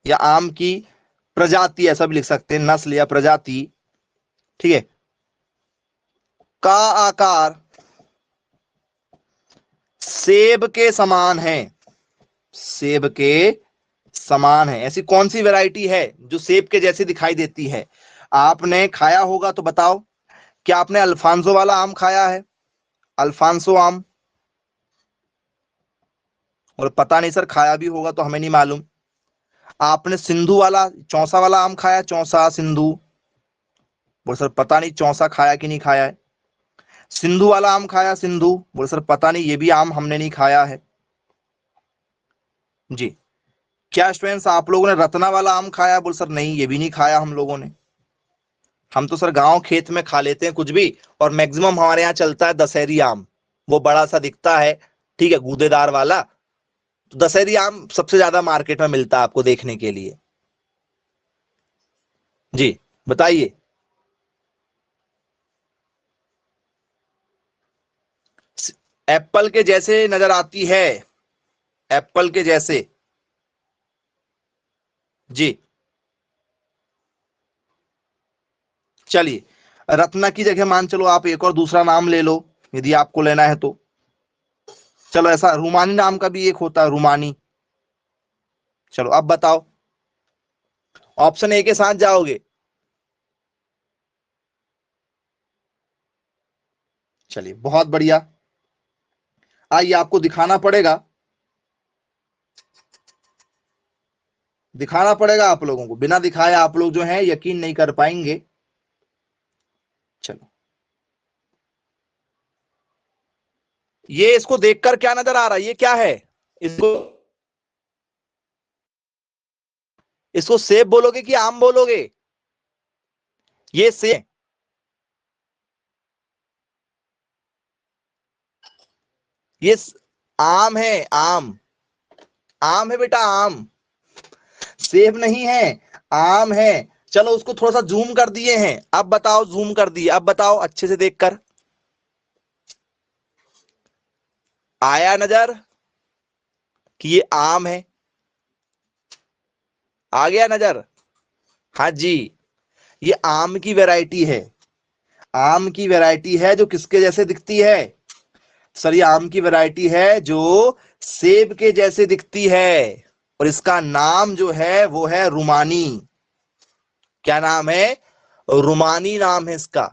या आम की प्रजाति, ऐसा भी लिख सकते हैं, नस्ल या प्रजाति, ठीक है, का आकार सेब के समान है? सेब के समान है। ऐसी कौन सी वैरायटी है जो सेब के जैसी दिखाई देती है? आपने खाया होगा तो बताओ। क्या आपने अल्फांसो वाला आम खाया है? अल्फांसो आम? और पता नहीं सर, खाया भी होगा तो हमें नहीं मालूम। आपने सिंधु वाला, चौसा वाला आम खाया? चौसा, सिंधु? बोले सर पता नहीं चौसा खाया कि नहीं खाया है। सिंधु वाला आम खाया? सिंधु? बोले सर पता नहीं, ये भी आम हमने नहीं खाया है। जी, क्या स्टूडेंट्स आप लोगों ने रत्ना वाला आम खाया? बोले सर नहीं, ये भी नहीं खाया हम लोगों ने। हम तो सर गांव खेत में खा लेते हैं कुछ भी। और मैक्सिमम हमारे यहाँ चलता है दशहरी आम, वो बड़ा सा दिखता है, ठीक है, गूदेदार वाला। तो दशहरी आम सबसे ज्यादा मार्केट में मिलता है आपको देखने के लिए। जी, बताइए। एप्पल के जैसे नजर आती है, एप्पल के जैसे। जी, चलिए, रत्ना की जगह मान चलो आप एक और दूसरा नाम ले लो यदि आपको लेना है तो। चलो, ऐसा रूमानी नाम का भी एक होता है, रूमानी। चलो अब बताओ, ऑप्शन ए के साथ जाओगे? चलिए बहुत बढ़िया। आइए, आपको दिखाना पड़ेगा, दिखाना पड़ेगा आप लोगों को। बिना दिखाए आप लोग जो है यकीन नहीं कर पाएंगे। चलो, ये इसको देखकर क्या नजर आ रहा है? ये क्या है? इसको, इसको सेब बोलोगे कि आम बोलोगे? ये सेब, ये आम है, आम। आम है बेटा, आम, सेब नहीं है, आम है। चलो उसको थोड़ा सा जूम कर दिए हैं, अब बताओ, जूम कर दिए, अब बताओ अच्छे से देखकर, आया नजर कि ये आम है? आ गया नजर? हाँ जी, ये आम की वैरायटी है, आम की वैरायटी है जो किसके जैसे दिखती है? सर ये आम की वैरायटी है जो सेब के जैसे दिखती है, और इसका नाम जो है वो है रुमानी। क्या नाम है? रुमानी नाम है इसका।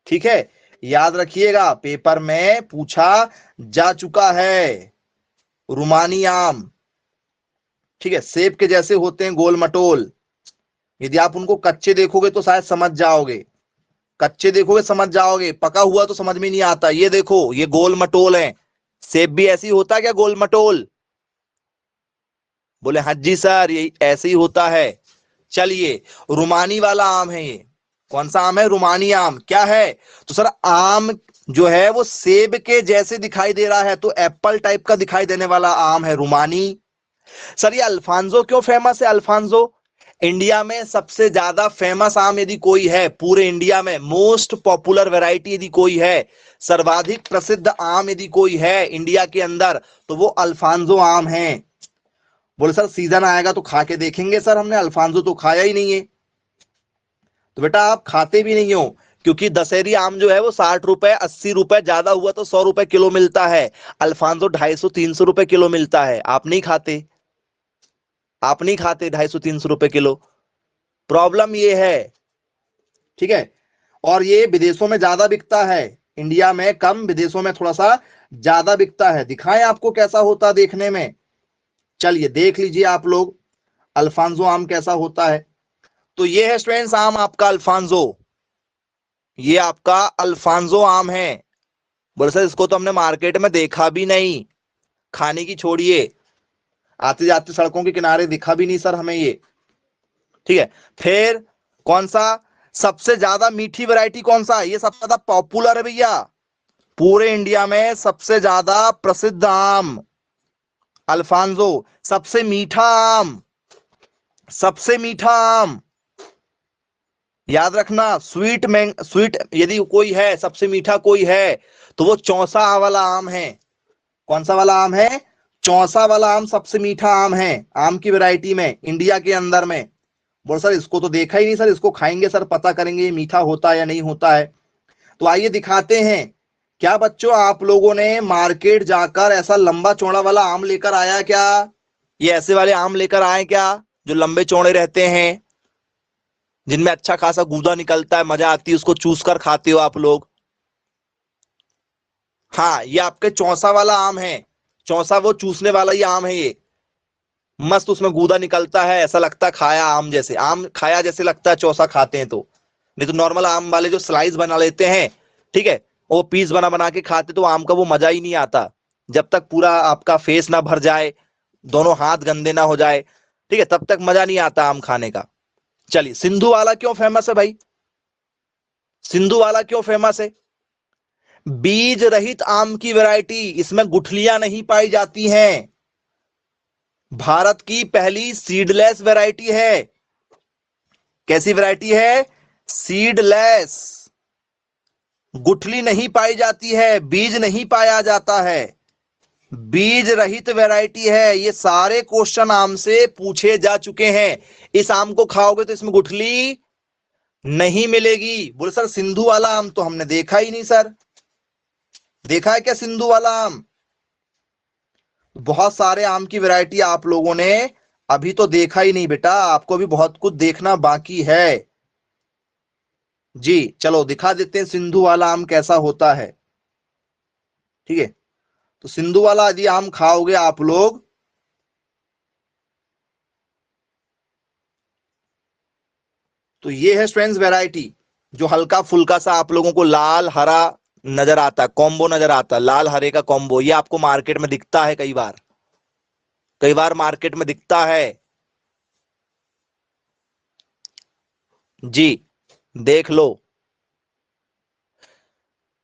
ठीक है, याद रखिएगा, पेपर में पूछा जा चुका है, रुमानी आम। ठीक है, सेब के जैसे होते हैं, गोल मटोल। यदि आप उनको कच्चे देखोगे तो शायद समझ जाओगे, कच्चे देखोगे समझ जाओगे, पका हुआ तो समझ में नहीं आता। ये देखो, ये गोल मटोल है। सेब भी ऐसे ही होता है क्या, गोल मटोल? बोले हाँ जी सर, ये ऐसे ही होता है। चलिए, रुमानी वाला आम है ये। कौन सा आम है? रुमानी आम। क्या है? तो सर आम जो है वो सेब के जैसे दिखाई दे रहा है, तो एप्पल टाइप का दिखाई देने वाला आम है रुमानी। सर ये अल्फांसो क्यों फेमस है? अल्फांसो इंडिया में सबसे ज्यादा फेमस आम यदि कोई है, पूरे इंडिया में मोस्ट पॉपुलर वैरायटी यदि कोई है, सर्वाधिक प्रसिद्ध आम यदि कोई है इंडिया के अंदर, तो वो अल्फांसो आम है। बोले सर सीजन आएगा तो खा के देखेंगे। सर हमने अल्फांसो तो खाया ही नहीं है। तो बेटा आप खाते भी नहीं हो, क्योंकि दशहरी आम जो है वो 60 रुपए, 80 रुपए, ज्यादा हुआ तो 100 रुपए किलो मिलता है। अल्फांसो 250-300 रुपए किलो मिलता है। आप नहीं खाते, आप नहीं खाते 250-300 रुपए किलो। प्रॉब्लम ये है। ठीक है, और ये विदेशों में ज्यादा बिकता है, इंडिया में कम, विदेशों में थोड़ा सा ज्यादा बिकता है। दिखाएं आपको कैसा होता देखने में? चलिए देख लीजिए आप लोग, अल्फांसो आम कैसा होता है। तो ये है स्टूडेंट्स आम आपका अल्फांसो, ये आपका अल्फांसो आम है। बोले सर इसको तो हमने मार्केट में देखा भी नहीं, खाने की छोड़िए, आते जाते सड़कों के किनारे दिखा भी नहीं सर हमें ये। ठीक है, फिर कौन सा सबसे ज्यादा मीठी वैरायटी कौन सा है? ये सबसे ज्यादा पॉपुलर है भैया, पूरे इंडिया में सबसे ज्यादा प्रसिद्ध आम अल्फांसो। सबसे मीठा आम, सबसे मीठा आम, याद रखना। स्वीट यदि कोई है, सबसे मीठा कोई है, तो वो चौसा वाला आम है। कौन सा वाला आम है? चौसा वाला आम सबसे मीठा आम है, आम की वैरायटी में, इंडिया के अंदर में। बोल सर इसको तो देखा ही नहीं सर, इसको खाएंगे सर, पता करेंगे ये मीठा होता है या नहीं होता है। तो आइए दिखाते हैं। क्या बच्चों आप लोगों ने मार्केट जाकर ऐसा लंबा चौड़ा वाला आम लेकर आया क्या? ये ऐसे वाले आम लेकर आए क्या, जो लंबे चौड़े रहते हैं, जिनमें अच्छा खासा गूदा निकलता है, मजा आती है उसको चूस कर खाते हो आप लोग? हाँ, ये आपके चौसा वाला आम है। चौसा वो चूसने वाला ही आम है ये। मस्त उसमें गूदा निकलता है, ऐसा लगता है खाया आम जैसे, आम खाया जैसे लगता है चौसा खाते हैं तो। नहीं तो नॉर्मल आम वाले जो स्लाइस बना लेते हैं, ठीक है, वो पीस बना बना के खाते तो आम का वो मजा ही नहीं आता, जब तक पूरा आपका फेस ना भर जाए, दोनों हाथ गंदे ना हो जाए, ठीक है, तब तक मजा नहीं आता आम खाने का। चलिए, सिंधु वाला क्यों फेमस है भाई? सिंधु वाला क्यों फेमस है? बीज रहित आम की वैरायटी, इसमें गुठलियां नहीं पाई जाती हैं, भारत की पहली सीडलेस वैरायटी है। कैसी वैरायटी है? सीडलेस, गुठली नहीं पाई जाती है, बीज नहीं पाया जाता है, बीज रहित वैरायटी है। ये सारे क्वेश्चन आम से पूछे जा चुके हैं। इस आम को खाओगे तो इसमें गुठली नहीं मिलेगी। बोले सर सिंधु वाला आम तो हमने देखा ही नहीं सर, देखा है क्या सिंधु वाला आम? बहुत सारे आम की वैरायटी आप लोगों ने अभी तो देखा ही नहीं बेटा, आपको भी बहुत कुछ देखना बाकी है जी। चलो दिखा देते हैं सिंधु वाला आम कैसा होता है। ठीक है, तो सिंधु वाला यदि आम खाओगे आप लोग, तो ये है स्ट्रेंस वैरायटी, जो हल्का फुल्का सा आप लोगों को लाल हरा नजर आता, कॉम्बो नजर आता, लाल हरे का कॉम्बो, ये आपको मार्केट में दिखता है कई बार, कई बार मार्केट में दिखता है जी, देख लो।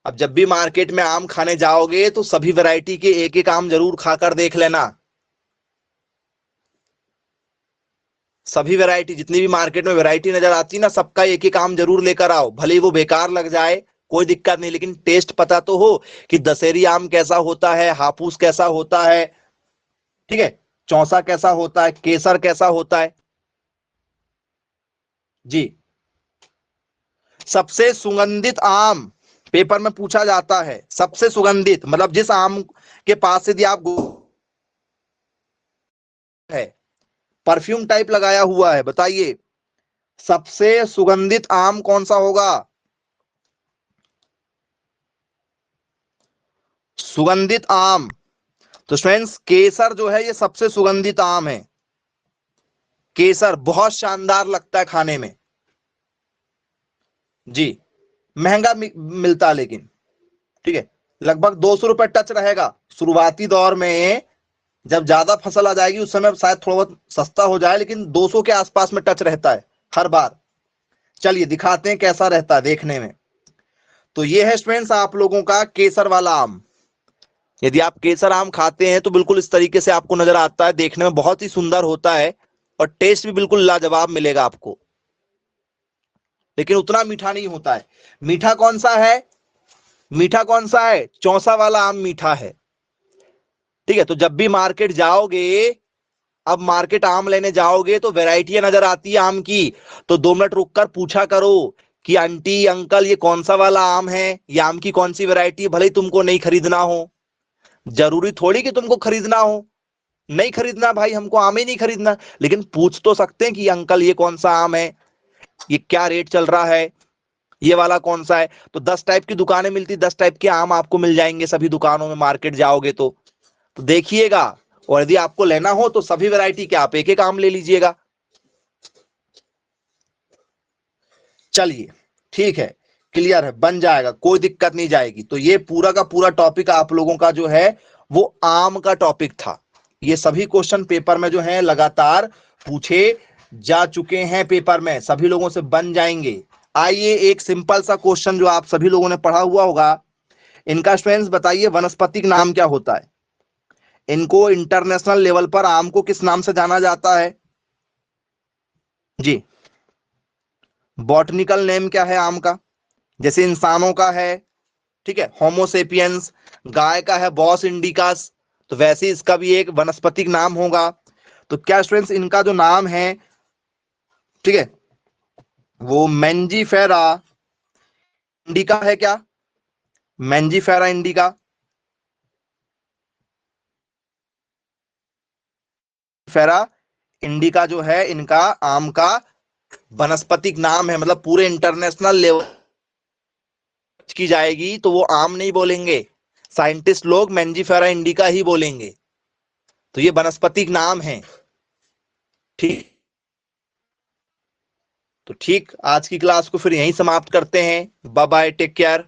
अब जब भी मार्केट में आम खाने जाओगे तो सभी वैरायटी के एक एक आम जरूर खाकर देख लेना। सभी वैरायटी, जितनी भी मार्केट में वैरायटी नजर आती है ना, सबका एक एक आम जरूर लेकर आओ। भले ही वो बेकार लग जाए, कोई दिक्कत नहीं, लेकिन टेस्ट पता तो हो कि दशहरी आम कैसा होता है, हापुस कैसा होता है, ठीक है, चौसा कैसा होता है, केसर कैसा होता है। जी, सबसे सुगंधित आम पेपर में पूछा जाता है। सबसे सुगंधित मतलब जिस आम के पास यदि आप है, परफ्यूम टाइप लगाया हुआ है, बताइए सबसे सुगंधित आम कौन सा होगा? सुगंधित आम, तो फ्रेंड्स केसर जो है ये सबसे सुगंधित आम है। केसर बहुत शानदार लगता है खाने में। जी, महंगा मिलता है लेकिन, ठीक है, लगभग 200 रुपए टच रहेगा शुरुआती दौर में। जब ज्यादा फसल आ जाएगी उस समय शायद थोड़ा बहुत सस्ता हो जाए, लेकिन 200 के आसपास में टच रहता है हर बार। चलिए दिखाते हैं कैसा रहता है देखने में। तो ये है फ्रेंड्स आप लोगों का केसर वाला आम। यदि आप केसर आम खाते हैं तो बिल्कुल इस तरीके से आपको नजर आता है, देखने में बहुत ही सुंदर होता है और टेस्ट भी बिल्कुल लाजवाब मिलेगा आपको, लेकिन उतना मीठा नहीं होता है। मीठा कौन सा है? मीठा कौन सा है? चौसा वाला आम मीठा है, ठीक है। तो जब भी मार्केट जाओगे, अब मार्केट आम लेने जाओगे तो वैरायटियां नजर आती है आम की, तो 2 मिनट रुककर पूछा करो कि आंटी अंकल ये कौन सा वाला आम है, ये आम की कौन सी वैरायटी है। भले ही तुमको नहीं खरीदना हो, जरूरी थोड़ी कि तुमको खरीदना हो, नहीं खरीदना भाई, हमको आम ही नहीं खरीदना, लेकिन पूछ तो सकते हैं कि अंकल ये कौन सा आम है, ये क्या रेट चल रहा है, ये वाला कौन सा है। तो 10 टाइप की दुकानें मिलती, 10 टाइप के आम आपको मिल जाएंगे सभी दुकानों में, मार्केट जाओगे तो देखिएगा। और यदि आपको लेना हो तो सभी वैरायटी के आप एक एक आम ले लीजिएगा। चलिए ठीक है, क्लियर है, बन जाएगा, कोई दिक्कत नहीं जाएगी। तो ये पूरा का पूरा टॉपिक आप लोगों का जो है वो आम का टॉपिक था। ये सभी क्वेश्चन पेपर में जो है लगातार पूछे जा चुके हैं, पेपर में सभी लोगों से बन जाएंगे। आइए एक सिंपल सा क्वेश्चन जो आप सभी लोगों ने पढ़ा हुआ होगा, इनका स्टूडेंट्स बताइए वानस्पतिक नाम क्या होता है? इनको इंटरनेशनल लेवल पर आम को किस नाम से जाना जाता है? जी, बॉटनिकल नेम क्या है आम का? जैसे इंसानों का है, ठीक है, होमोसेपियंस, गाय का है बॉस इंडिकस, तो वैसे इसका भी एक वनस्पतिक नाम होगा। तो क्या स्टूडेंट्स इनका जो नाम है, ठीक है, वो मैंजीफेरा इंडिका है क्या? मैंजीफेरा इंडिका, फेरा इंडिका जो है इनका आम का वनस्पतिक नाम है। मतलब पूरे इंटरनेशनल लेवल की जाएगी तो वो आम नहीं बोलेंगे, साइंटिस्ट लोग मैंजीफेरा इंडिका ही बोलेंगे। तो ये वनस्पतिक नाम है, ठीक। तो ठीक, आज की क्लास को फिर यहीं समाप्त करते हैं। Bye bye, take care.